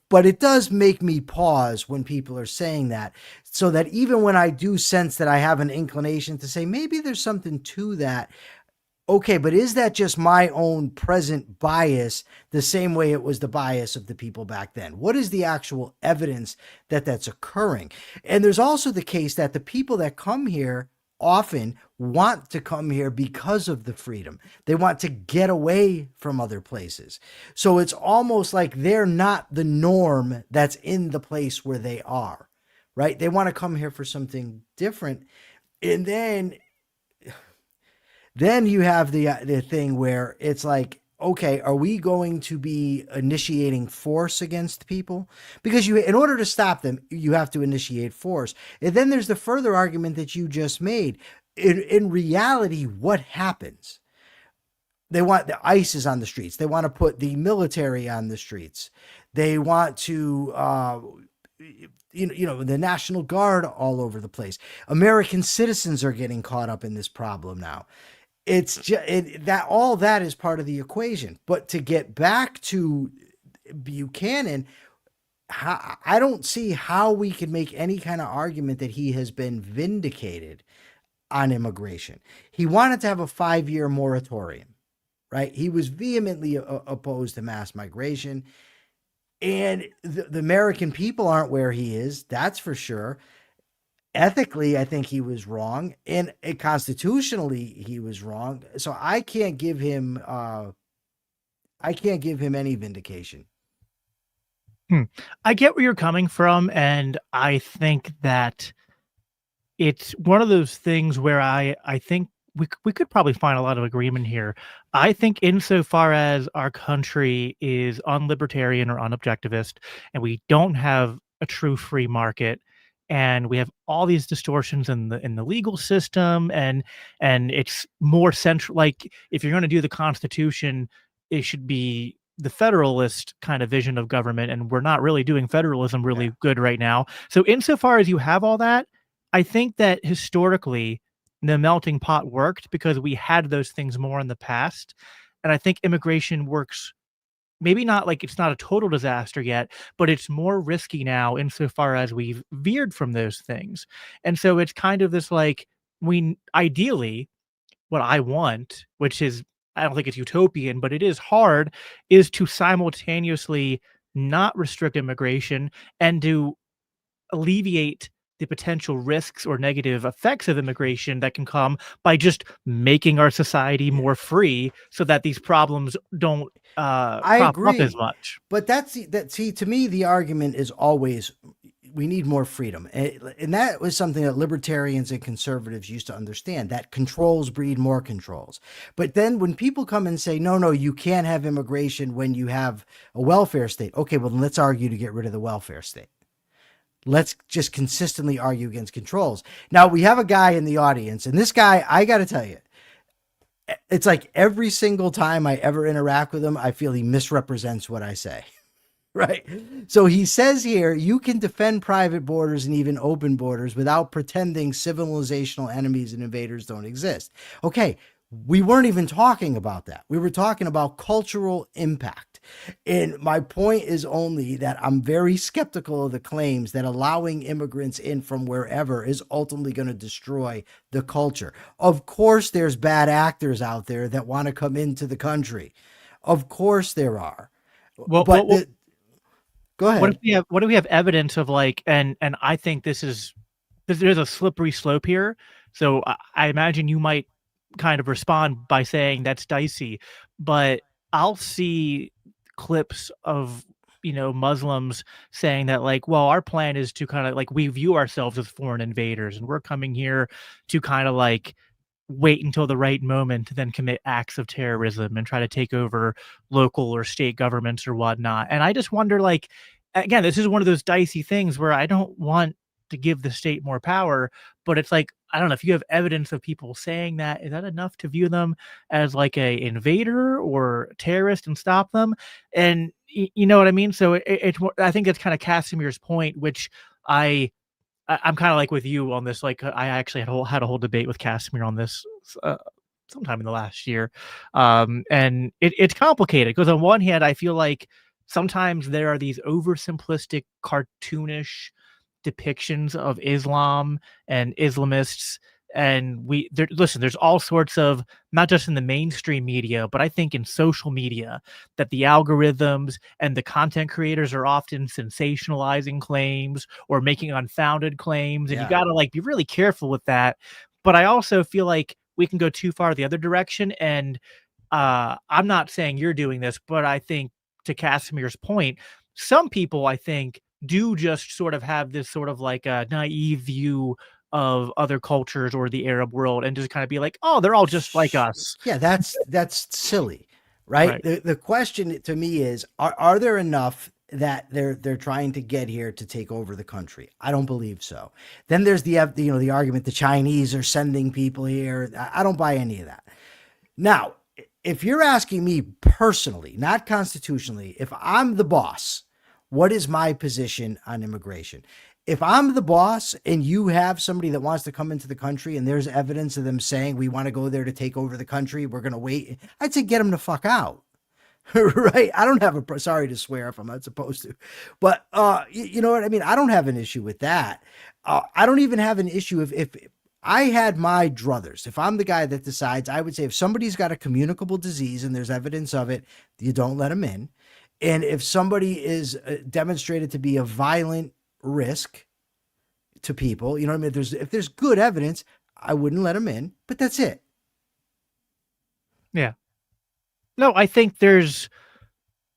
but it does make me pause when people are saying that, so that even when I do sense that I have an inclination to say maybe there's something to that. Okay, but is that just my own present bias, the same way it was the bias of the people back then? What is the actual evidence that that's occurring? And there's also the case that the people that come here often want to come here because of the freedom. They want to get away from other places. So it's almost like they're not the norm that's in the place where they are, right? They want to come here for something different. And then you have the thing where it's like, okay, are we going to be initiating force against people? Because in order to stop them, you have to initiate force. And then there's the further argument that you just made. In reality, what happens? They want the ICE is on the streets. They want to put the military on the streets. They want to, the National Guard all over the place. American citizens are getting caught up in this problem now. It's just that all that is part of the equation. But to get back to Buchanan, I don't see how we can make any kind of argument that he has been vindicated on immigration. He wanted to have a 5-year moratorium, right? He was vehemently opposed to mass migration. And the American people aren't where he is, that's for sure. Ethically, I think he was wrong, and constitutionally, he was wrong. So I can't give him any vindication. I get where you're coming from, and I think that it's one of those things where I think we could probably find a lot of agreement here. I think insofar as our country is unlibertarian or unobjectivist, and we don't have a true free market, and we have all these distortions in the legal system, and it's more central. Like if you're going to do the Constitution, it should be the federalist kind of vision of government, and we're not really doing federalism Yeah. really good right now. So insofar as you have all that, I think that historically, the melting pot worked because we had those things more in the past, and I think immigration works maybe not like it's not a total disaster yet, but it's more risky now insofar as we've veered from those things, and so it's kind of this, like, we ideally, what I want, which is I don't think it's utopian, but it is hard, is to simultaneously not restrict immigration and to alleviate the potential risks or negative effects of immigration that can come by just making our society more free so that these problems don't I crop up as agree, much. but see, to me the argument is always we need more freedom, and that was something that libertarians and conservatives used to understand, that controls breed more controls. But then when people come and say, no, no, you can't have immigration when you have a welfare state, okay, well then let's argue to get rid of the welfare state. Let's just consistently argue against controls. Now we have a guy in the audience, and this guy, I got to tell you, it's like every single time I ever interact with him, I feel he misrepresents what I say. Right. So he says here, you can defend private borders and even open borders without pretending civilizational enemies and invaders don't exist. Okay. We weren't even talking about that. We were talking about cultural impact. And my point is only that I'm very skeptical of the claims that allowing immigrants in from wherever is ultimately going to destroy the culture. Of course, there's bad actors out there that want to come into the country. Of course there are. Well, But go ahead. what if we have evidence of like and I think there's a slippery slope here. So I imagine you might kind of respond by saying that's dicey, but I'll see clips of Muslims saying that like, well, our plan is to kind of like we view ourselves as foreign invaders and we're coming here to kind of like wait until the right moment to then commit acts of terrorism and try to take over local or state governments or whatnot. And I just wonder, like, again, this is one of those dicey things where I don't want to give the state more power, but it's like, I don't know if you have evidence of people saying that, is that enough to view them as like a invader or terrorist and stop them? And you know what I mean? So I think that's kind of Casimir's point, which I I'm kind of like with you on this. Like, I actually had a whole debate with Casimir on this sometime in the last year, and it's complicated because on one hand, I feel like sometimes there are these oversimplistic, cartoonish depictions of Islam and Islamists. And listen, there's all sorts of, not just in the mainstream media, but I think in social media, that the algorithms and the content creators are often sensationalizing claims or making unfounded claims. And you Yeah. got to like be really careful with that. But I also feel like we can go too far the other direction. And I'm not saying you're doing this, but I think to Casimir's point, some people I think do just sort of have this sort of like a naive view of other cultures or the Arab world and just kind of be like, oh, they're all just like us. Yeah, that's silly, right? Right. The question to me is, are there enough that they're trying to get here to take over the country? I don't believe so. Then there's the argument the Chinese are sending people here. I don't buy any of that. Now, if you're asking me personally, not constitutionally, if I'm the boss, what is my position on immigration? If I'm the boss and you have somebody that wants to come into the country and there's evidence of them saying we want to go there to take over the country, we're going to wait, I'd say get them the fuck out. Right. I don't have sorry to swear if I'm not supposed to, but you know what I mean? I don't have an issue with that. I don't even have an issue if I had my druthers. If I'm the guy that decides, I would say if somebody's got a communicable disease and there's evidence of it, you don't let them in. And if somebody is demonstrated to be a violent risk to people, you know what I mean? If there's good evidence, I wouldn't let them in, but that's it. Yeah. No, I think there's,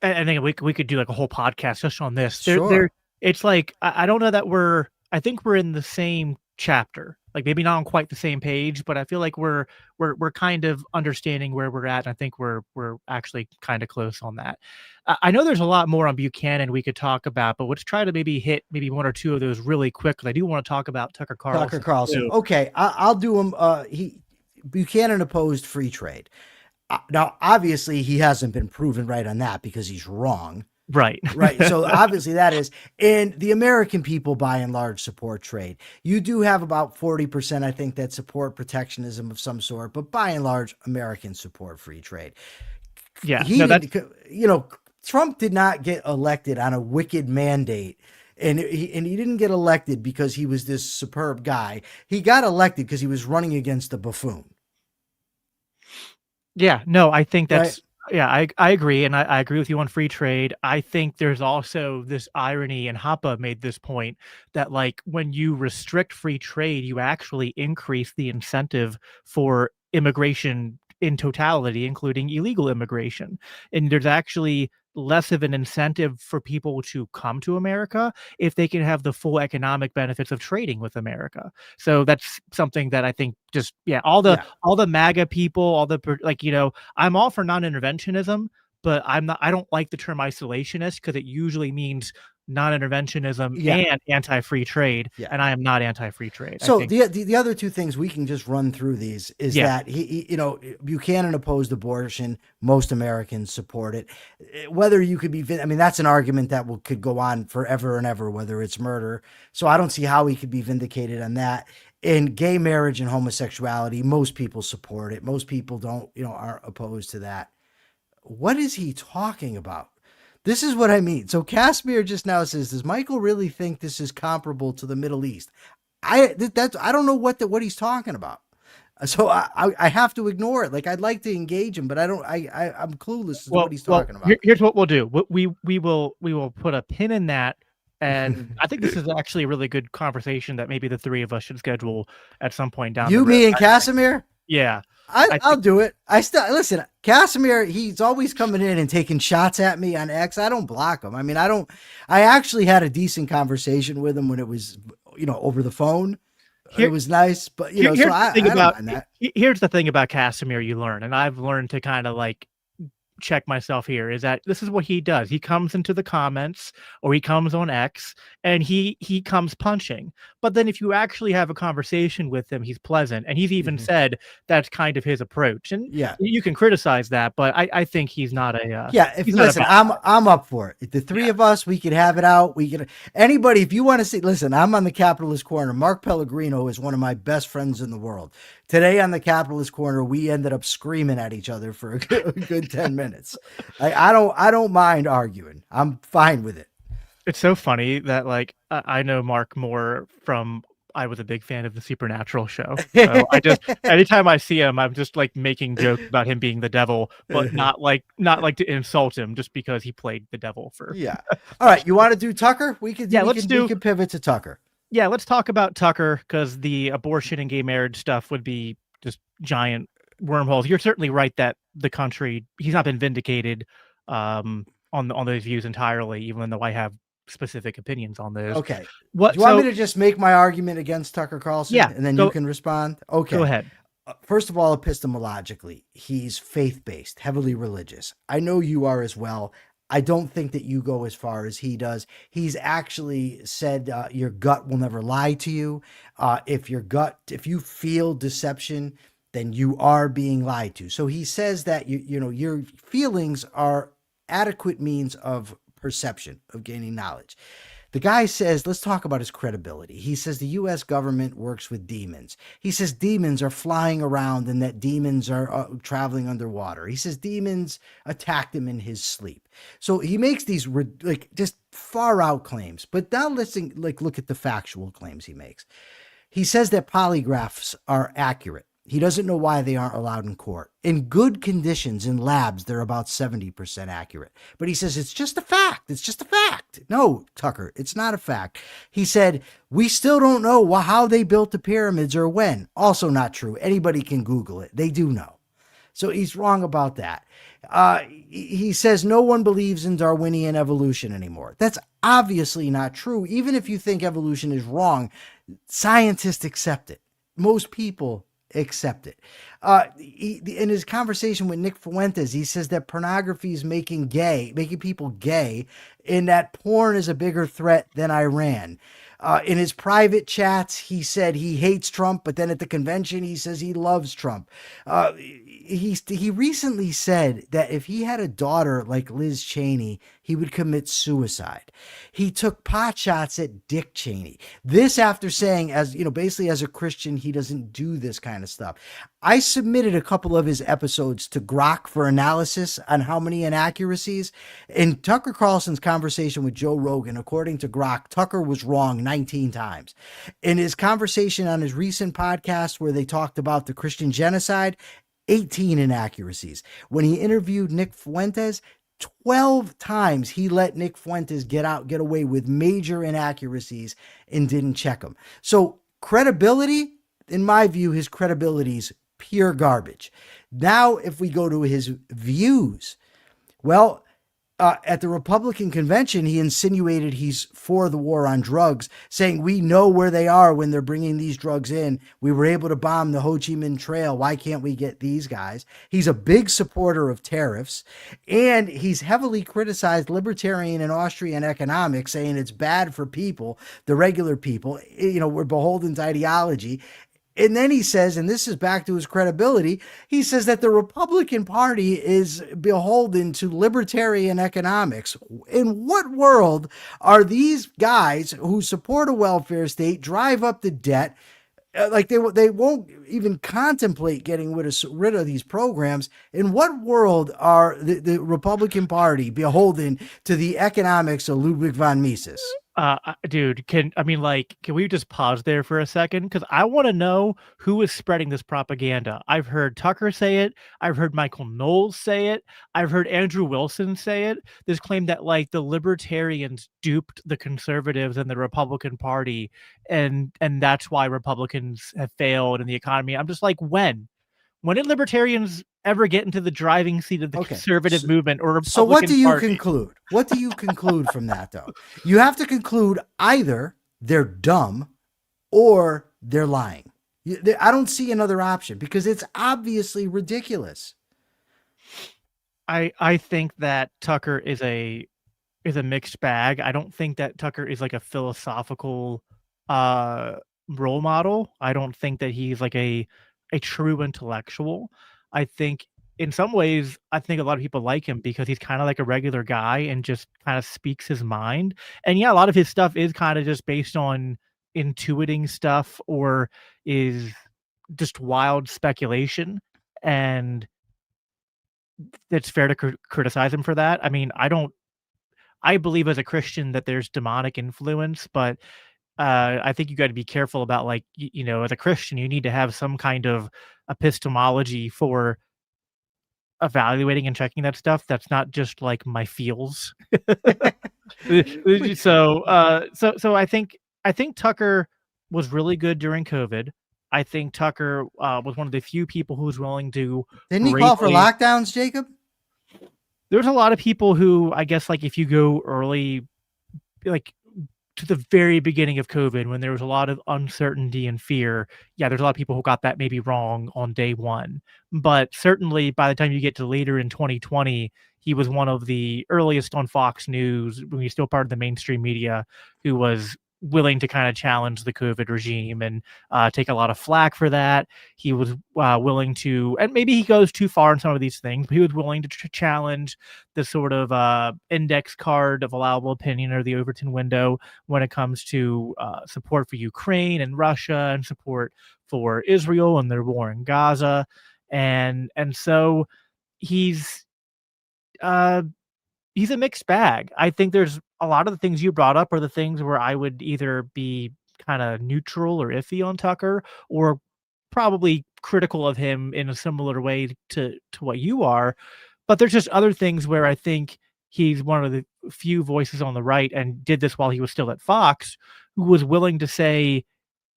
I think we could do like a whole podcast just on this. Sure. It's like I don't know that I think we're in the same chapter. Like maybe not on quite the same page, but I feel like we're kind of understanding where we're at. And I think we're actually kind of close on that. I know there's a lot more on Buchanan we could talk about, but let's try to maybe hit maybe one or two of those really quick. Because I do want to talk about Tucker Carlson. Tucker Carlson. Too. Okay, I'll do him. Buchanan opposed free trade. Now, obviously, he hasn't been proven right on that because he's wrong. Right. Right. So obviously that is, and the American people by and large support trade. You do have about 40%, I think, that support protectionism of some sort, but by and large, Americans support free trade. Yeah. Trump did not get elected on a wicked mandate. And he didn't get elected because he was this superb guy. He got elected because he was running against a buffoon. Yeah, no, I think that's right. Yeah, I agree, and I agree with you on free trade. I think there's also this irony, and Hoppe made this point, that like when you restrict free trade, you actually increase the incentive for immigration in totality, including illegal immigration. And there's actually less of an incentive for people to come to America if they can have the full economic benefits of trading with America. So that's something that I think just, all the MAGA people, I'm all for non-interventionism, but I don't like the term isolationist because it usually means non-interventionism and anti-free trade, and I am not anti-free trade. So the other two things we can just run through these is that Buchanan opposed abortion. Most Americans support it. Whether you could be, that's an argument that could go on forever and ever, whether it's murder. So I don't see how he could be vindicated on that. In gay marriage and homosexuality, most people support it. Most people aren't opposed to that. What is he talking about? This is what I mean. So Casimir just now says, does Michael really think this is comparable to the Middle East? I don't know what he's talking about. So I have to ignore it. Like, I'd like to engage him, but I'm clueless as to what he's talking about. Here's what we'll do. We will put a pin in that. And I think this is actually a really good conversation that maybe the three of us should schedule at some point down the road. Me, and Casimir? Yeah. I'll do it. Listen, Casimir, he's always coming in and taking shots at me on X. I don't block him. I actually had a decent conversation with him when it was, over the phone. It was nice, but I don't mind that. Here's the thing about Casimir you learn, and I've learned to kind of like check myself here, is that this is what he does. He comes into the comments or he comes on X and he comes punching. But then if you actually have a conversation with him, he's pleasant. And he's even said that's kind of his approach. And you can criticize that, but I think he's not a I'm up for it. The three of us, we could have it out. We could, anybody, if you want to see, listen, I'm on the Capitalist Corner. Mark Pellegrino is one of my best friends in the world. Today on the Capitalist Corner, we ended up screaming at each other for a good 10 minutes. I don't mind arguing. I'm fine with it. It's so funny that like I know Mark more from, I was a big fan of the Supernatural show. So anytime I see him, I'm just like making jokes about him being the devil, but not like to insult him just because he played the devil for. Yeah. All right. You want to do Tucker? We could pivot to Tucker. Yeah, let's talk about Tucker, because the abortion and gay marriage stuff would be just giant wormholes. You're certainly right that the country, he's not been vindicated on those views entirely, even though I have specific opinions on those. Okay. Do you want me to just make my argument against Tucker Carlson? Yeah. And then you can respond? Okay. Go ahead. First of all, epistemologically, he's faith-based, heavily religious. I know you are as well. I don't think that you go as far as he does. He's actually said your gut will never lie to you. If you feel deception, then you are being lied to. So he says that your feelings are adequate means of perception, of gaining knowledge. The guy says, let's talk about his credibility. He says the US government works with demons. He says demons are flying around and that demons are traveling underwater. He says demons attacked him in his sleep. So he makes these like just far out claims. But now let's look at the factual claims he makes. He says that polygraphs are accurate. He doesn't know why they aren't allowed in court. In good conditions in labs, they're about 70% accurate. But he says it's just a fact. It's just a fact. No, Tucker, it's not a fact. He said, we still don't know how they built the pyramids or when. Also not true. Anybody can Google it. They do know. So he's wrong about that. He says no one believes in Darwinian evolution anymore. That's obviously not true. Even if you think evolution is wrong, scientists accept it. Most people accept it. In his conversation with Nick Fuentes, he says that pornography is making people gay, and that porn is a bigger threat than Iran. In his private chats, he said he hates Trump, but then at the convention, he says he loves Trump. He recently said that if he had a daughter like Liz Cheney, he would commit suicide. He took pot shots at Dick Cheney. This after saying, basically as a Christian, he doesn't do this kind of stuff. I submitted a couple of his episodes to Grok for analysis on how many inaccuracies. In Tucker Carlson's conversation with Joe Rogan, according to Grok, Tucker was wrong 19 times. In his conversation on his recent podcast where they talked about the Christian genocide, 18 inaccuracies. When he interviewed Nick Fuentes, 12 times he let Nick Fuentes get away with major inaccuracies and didn't check them. So credibility, in my view, his credibility's pure garbage. Now, if we go to his views, well, at the Republican convention, he insinuated he's for the war on drugs, saying we know where they are when they're bringing these drugs in. We were able to bomb the Ho Chi Minh Trail. Why can't we get these guys? He's a big supporter of tariffs, and he's heavily criticized libertarian and Austrian economics, saying it's bad for people, the regular people. We're beholden to ideology. And then he says, and this is back to his credibility, he says that the Republican Party is beholden to libertarian economics. In what world are these guys who support a welfare state, drive up the debt, like they won't even contemplate getting rid of these programs? In what world are the Republican Party beholden to the economics of Ludwig von Mises? Dude, can we just pause there for a second? Because I want to know who is spreading this propaganda. I've heard Tucker say it. I've heard Michael Knowles say it. I've heard Andrew Wilson say it. This claim that the libertarians duped the conservatives and the Republican Party, and that's why Republicans have failed in the economy. I'm just like, when did libertarians ever get into the driving seat of the conservative movement or Republican So what do you Party? conclude? What do you conclude from that, though? You have to conclude either they're dumb or they're lying. I don't see another option because it's obviously ridiculous. I think that Tucker is a mixed bag. I don't think that Tucker is like a philosophical role model. I don't think that he's like a true intellectual. I think in some ways, I think a lot of people like him because he's kind of like a regular guy and just kind of speaks his mind. And yeah, a lot of his stuff is kind of just based on intuiting stuff or is just wild speculation. And it's fair to criticize him for that. I mean, I believe as a Christian that there's demonic influence, but I think you got to be careful about as a Christian, you need to have some kind of epistemology for evaluating and checking that stuff. That's not just like my feels. So I think Tucker was really good during COVID. I think Tucker was one of the few people who was willing to. Didn't he call for lockdowns, Jacob? There's a lot of people who, I guess, if you go early, to the very beginning of COVID, when there was a lot of uncertainty and fear, yeah, there's a lot of people who got that maybe wrong on day one. But certainly by the time you get to later in 2020, he was one of the earliest on Fox News, when he's still part of the mainstream media, who was willing to kind of challenge the COVID regime and take a lot of flack for that. He was willing to, and maybe he goes too far in some of these things, but he was willing to challenge the sort of index card of allowable opinion, or the Overton window, when it comes to support for Ukraine and Russia and support for Israel and their war in Gaza. And so he's uh, he's a mixed bag. I think there's a lot of the things you brought up are the things where I would either be kind of neutral or iffy on Tucker, or probably critical of him in a similar way to what you are. But there's just other things where I think he's one of the few voices on the right, and did this while he was still at Fox, who was willing to say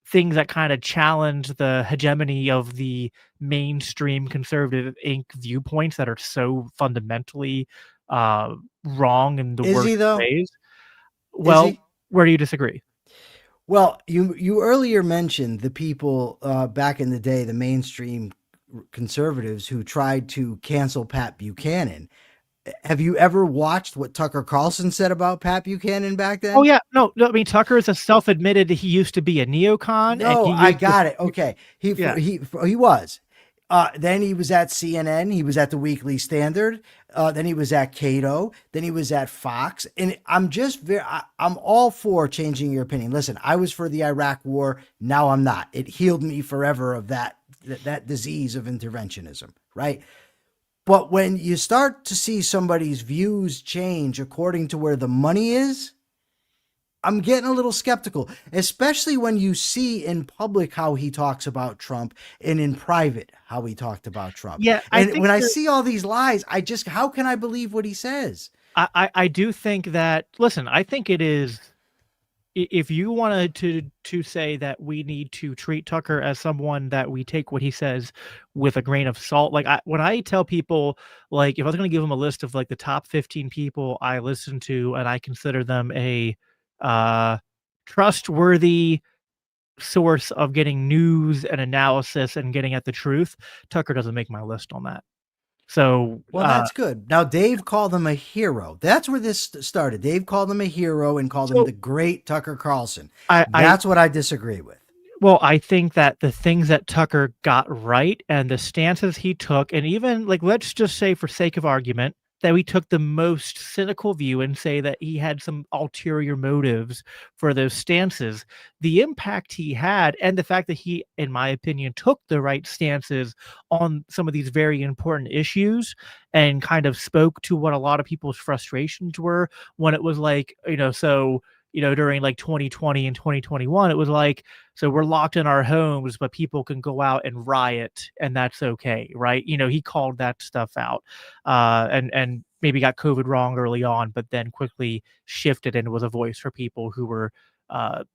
things that kind of challenge the hegemony of the mainstream conservative Inc. viewpoints that are so fundamentally uh, wrong in the Is worst he though? ways. Is Well, he? where do you disagree? Well, you earlier mentioned the people back in the day, the mainstream conservatives who tried to cancel Pat Buchanan. Have you ever watched what Tucker Carlson said about Pat Buchanan back Oh then? yeah, no. I mean, Tucker is a self-admitted. He used to be a neocon, and No, he I used to. got it. Okay, Yeah, he was. Then he was at CNN. He was at the Weekly Standard. Then he was at Cato. Then he was at Fox. And I'm all for changing your opinion. Listen, I was for the Iraq War. Now I'm not. It healed me forever of that disease of interventionism, right? But when you start to see somebody's views change according to where the money is, I'm getting a little skeptical, especially when you see in public how he talks about Trump and in private how he talked about Trump. yeah. I And think when I there, see all these lies, how can I believe what he says? I do think that. Listen, I think it is. If you wanted to say that we need to treat Tucker as someone that we take what he says with a grain of salt, like when I tell people, like if I was going to give them a list of like the top 15 people I listen to and I consider them a uh, trustworthy source of getting news and analysis and getting at the truth, Tucker doesn't make my list on that. So Well, that's good. Now, Dave called him a hero. That's where this started. Dave called him a hero and called him so the great Tucker Carlson. I That's what I disagree with. Well, I think that the things that Tucker got right and the stances he took, and even like, let's just say, for sake of argument, that we took the most cynical view and say that he had some ulterior motives for those stances. The impact he had, and the fact that he, in my opinion, took the right stances on some of these very important issues and kind of spoke to what a lot of people's frustrations were when it was like, during like 2020 and 2021, it was like, so we're locked in our homes, but people can go out and riot, and that's okay, right? He called that stuff out, and maybe got COVID wrong early on, but then quickly shifted and was a voice for people who were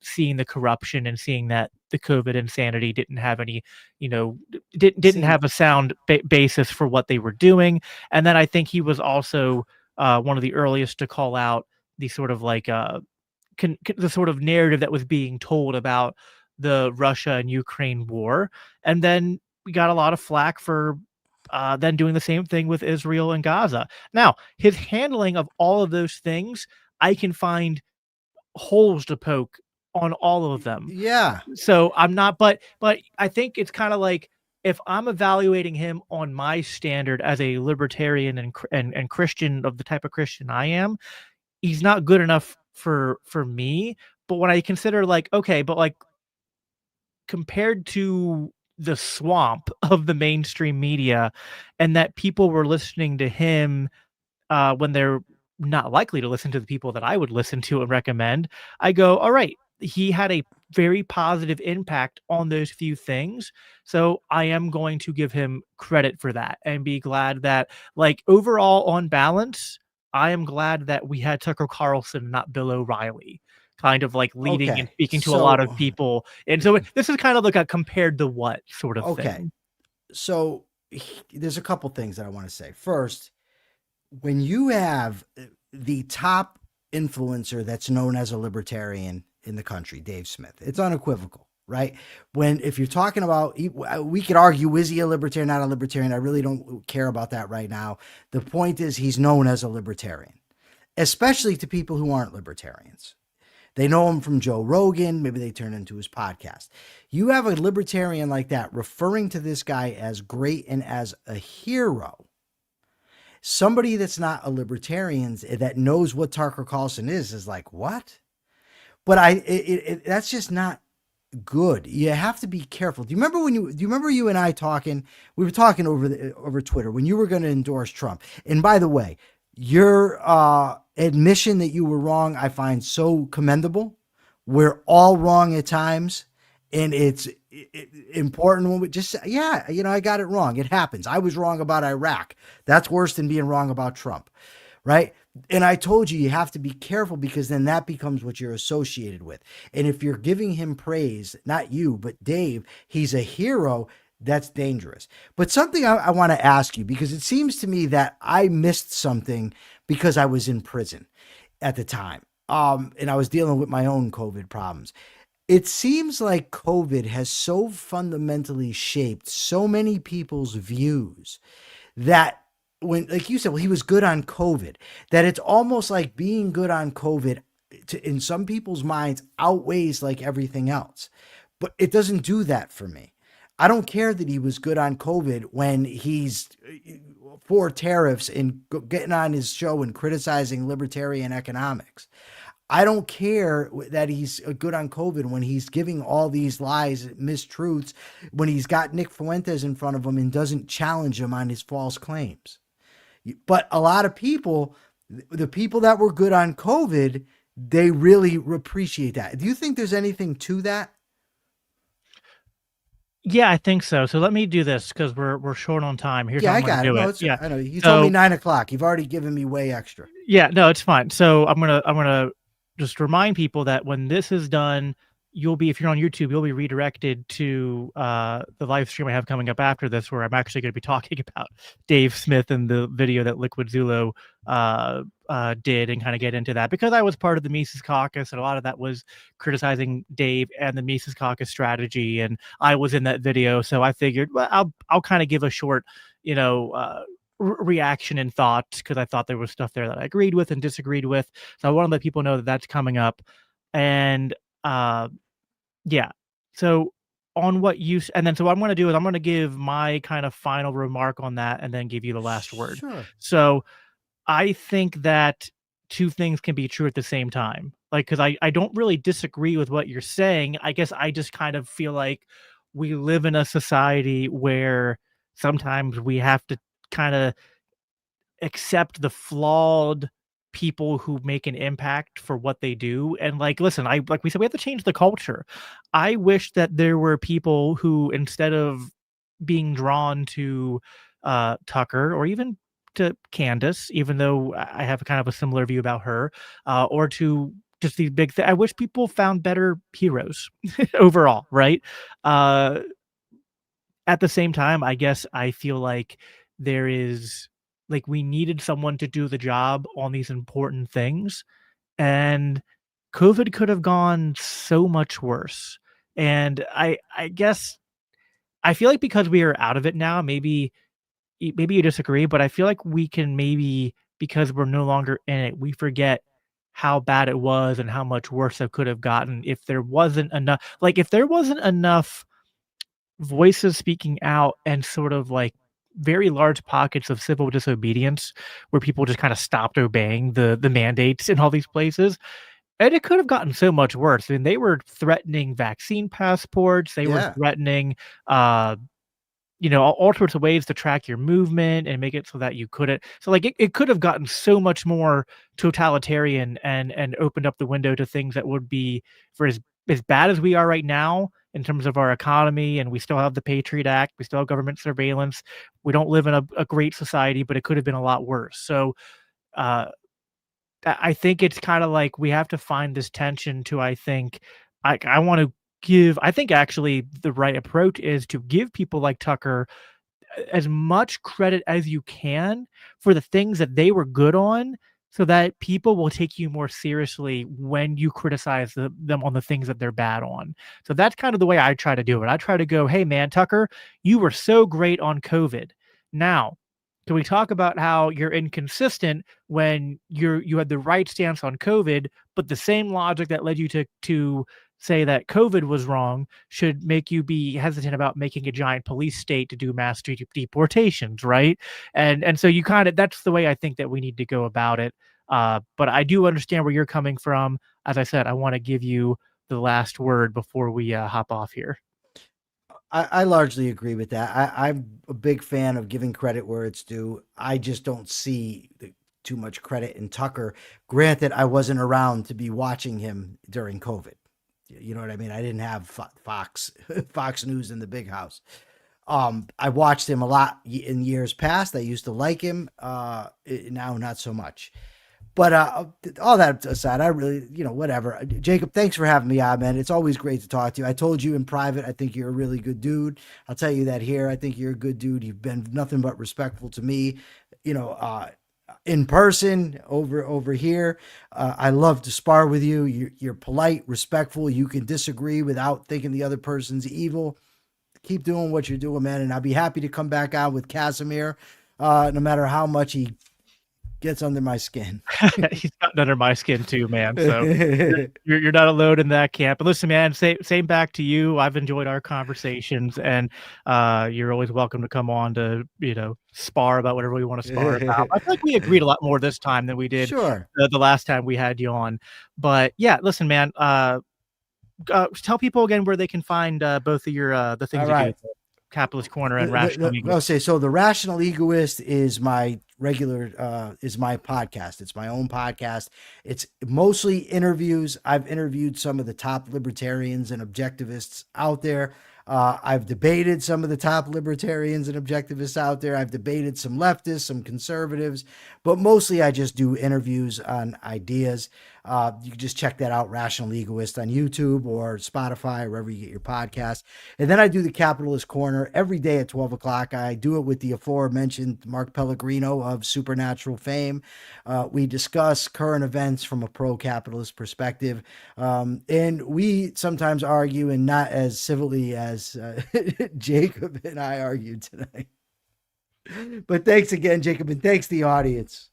seeing the corruption and seeing that the COVID insanity didn't have any, didn't See, have a sound basis for what they were doing. And then I think he was also one of the earliest to call out the sort of like the sort of narrative that was being told about the Russia and Ukraine war. And then we got a lot of flack for then doing the same thing with Israel and Gaza. Now, his handling of all of those things, I can find holes to poke on all of them. yeah. So I'm not, but I think it's kind of like, if I'm evaluating him on my standard as a libertarian and Christian, of the type of Christian I am, he's not good enough for me. But when I consider, like, okay, but like, compared to the swamp of the mainstream media, and that people were listening to him when they're not likely to listen to the people that I would listen to and recommend, I go, all right, he had a very positive impact on those few things. So I am going to give him credit for that and be glad that, like, overall, on balance, I am glad that we had Tucker Carlson, not Bill O'Reilly, kind of like leading and Okay. speaking to a lot of people. And so this is kind of like a compared to what sort of Okay. thing. So there's a couple things that I want to say. First, when you have the top influencer that's known as a libertarian in the country, Dave Smith, it's unequivocal, right? If you're talking about, we could argue, is he a libertarian, not a libertarian? I really don't care about that right now. The point is, he's known as a libertarian, especially to people who aren't libertarians. They know him from Joe Rogan. Maybe they turn into his podcast. You have a libertarian like that referring to this guy as great and as a hero. Somebody that's not a libertarian that knows what Tucker Carlson is like, what? But that's just not good. You have to be careful. Do you remember you and I talking? We were talking over Twitter when you were going to endorse Trump. And by the way, your admission that you were wrong, I find so commendable. We're all wrong at times, and it's important when we just say, yeah, I got it wrong. It happens. I was wrong about Iraq. That's worse than being wrong about Trump, right? And I told you have to be careful because then that becomes what you're associated with. And if you're giving him praise, not you, but Dave, he's a hero, that's dangerous. But something I want to ask you, because it seems to me that I missed something because I was in prison at the time. And I was dealing with my own COVID problems. It seems like COVID has so fundamentally shaped so many people's views that when, like you said, well, he was good on COVID, that it's almost like being good on COVID in some people's minds outweighs like everything else. But it doesn't do that for me. I don't care that he was good on COVID when he's for tariffs and getting on his show and criticizing libertarian economics. I don't care that he's good on COVID when he's giving all these lies, mistruths, when he's got Nick Fuentes in front of him and doesn't challenge him on his false claims. But a lot of people, the people that were good on COVID, they really appreciate that. Do you think there's anything to that? Yeah, I think so. So let me do this because we're short on time. Here's how Yeah, I I'm going got to it. do No, it. Yeah. I know. You So told me 9:00. You've already given me way extra. yeah, no, it's fine. So I'm gonna just remind people that when this is done, if you're on YouTube, you'll be redirected to the live stream I have coming up after this, where I'm actually going to be talking about Dave Smith and the video that Liquid Zulo did, and kind of get into that because I was part of the Mises Caucus, and a lot of that was criticizing Dave and the Mises Caucus strategy, and I was in that video, so I figured, well, I'll kind of give a short, reaction and thoughts because I thought there was stuff there that I agreed with and disagreed with. So I want to let people know that that's coming up. And yeah, so on what you and then so what I'm going to do is I'm going to give my kind of final remark on that and then give you the last word. Sure. So I think that two things can be true at the same time. Like, because I don't really disagree with what you're saying. I guess I just kind of feel like we live in a society where sometimes we have to kind of accept the flawed people who make an impact for what they do. And like, listen, like we said, we have to change the culture. I wish that there were people who, instead of being drawn to Tucker or even to Candace, even though I have kind of a similar view about her, or to just these big I wish people found better heroes overall, right? Uh, at the same time, I guess I feel like there is like we needed someone to do the job on these important things, and COVID could have gone so much worse. And I guess I feel like because we are out of it now, maybe you disagree, but I feel like we can maybe, because we're no longer in it, we forget how bad it was and how much worse it could have gotten if there wasn't enough, like if there wasn't enough voices speaking out and sort of like very large pockets of civil disobedience where people just kind of stopped obeying the mandates in all these places. And it could have gotten so much worse. I mean, they were threatening vaccine passports. They were Yeah. threatening, all sorts of ways to track your movement and make it so that you couldn't. So like it could have gotten so much more totalitarian and opened up the window to things that would be for as bad as we are right now in terms of our economy. And we still have the Patriot Act. We still have government surveillance. We don't live in a great society, but it could have been a lot worse. So I think it's kind of like we have to find this tension to, I think, I want to I think actually the right approach is to give people like Tucker as much credit as you can for the things that they were good on, so that people will take you more seriously when you criticize them on the things that they're bad on. So that's kind of the way I try to do it. I try to go, hey man, Tucker, you were so great on COVID. Now, can we talk about how you're inconsistent when you had the right stance on COVID, but the same logic that led you to say that COVID was wrong should make you be hesitant about making a giant police state to do mass deportations, right? And so you kind of, that's the way I think that we need to go about it. But I do understand where you're coming from. As I said, I want to give you the last word before we hop off here. I largely agree with that. I'm a big fan of giving credit where it's due. I just don't see too much credit in Tucker. Granted, I wasn't around to be watching him during COVID. You know what I mean? I didn't have Fox News in the big house. I watched him a lot in years past. I used to like him. Now not so much. But all that aside, I really, whatever. Jacob, thanks for having me on, man. It's always great to talk to you. I told you in private, I think you're a really good dude. I'll tell you that here. I think you're a good dude. You've been nothing but respectful to me, in person over here. I love to spar with you. You're polite, respectful. You can disagree without thinking the other person's evil. Keep doing what you're doing, man. And I'll be happy to come back on with Casimir, no matter how much he gets under my skin. He's gotten under my skin too, man. So you're not alone in that camp. But listen, man, same back to you. I've enjoyed our conversations, and you're always welcome to come on to spar about whatever we want to spar about. I feel like we agreed a lot more this time than we did Sure. the last time we had you on. But yeah, listen, man. Tell people again where they can find both of your the things you do. Capitalist Corner and Rational Egoist. I'll say so. The Rational Egoist is my regular is my podcast. It's my own podcast. It's mostly interviews. I've interviewed some of the top libertarians and objectivists out there. I've debated some of the top libertarians and objectivists out there. I've debated some leftists, some conservatives, but mostly I just do interviews on ideas. You can just check that out, Rational Egoist, on YouTube or Spotify, wherever you get your podcasts. And then I do the Capitalist Corner every day at 12 o'clock. I do it with the aforementioned Mark Pellegrino of Supernatural fame. We discuss current events from a pro-capitalist perspective. And we sometimes argue, and not as civilly as Jacob and I argued tonight. But thanks again, Jacob, and thanks the audience.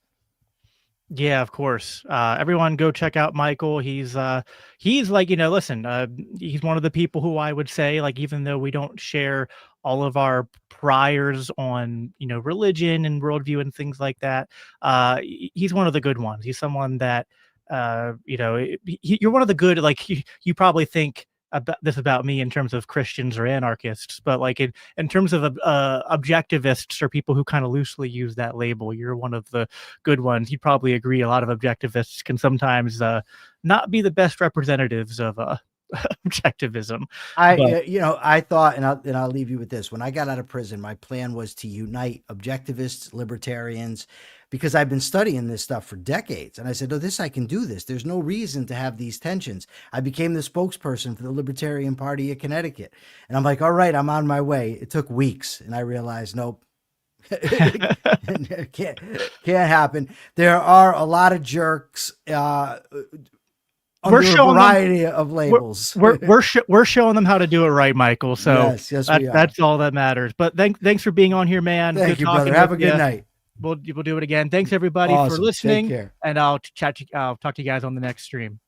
Yeah, of course. Everyone go check out Michael. He's like, listen, he's one of the people who I would say, like, even though we don't share all of our priors on, religion and worldview and things like that, he's one of the good ones. He's someone that, you're one of the good, like, you probably think about me in terms of Christians or anarchists, but like in terms of objectivists or people who kind of loosely use that label, you're one of the good ones. You'd probably agree a lot of objectivists can sometimes not be the best representatives of objectivism. I thought, and I'll leave you with this. When I got out of prison, my plan was to unite objectivists, libertarians, because I've been studying this stuff for decades. And I said, I can do this. There's no reason to have these tensions. I became the spokesperson for the Libertarian Party of Connecticut. And I'm like, all right, I'm on my way. It took weeks. And I realized, nope. can't happen. There are a lot of jerks under a variety of labels. We're showing them how to do it right, Michael. So yes, that's all that matters. But thanks for being on here, man. Thank you, brother. Have a good night. We'll do it again. Thanks everybody for listening, and I'll talk to you guys on the next stream.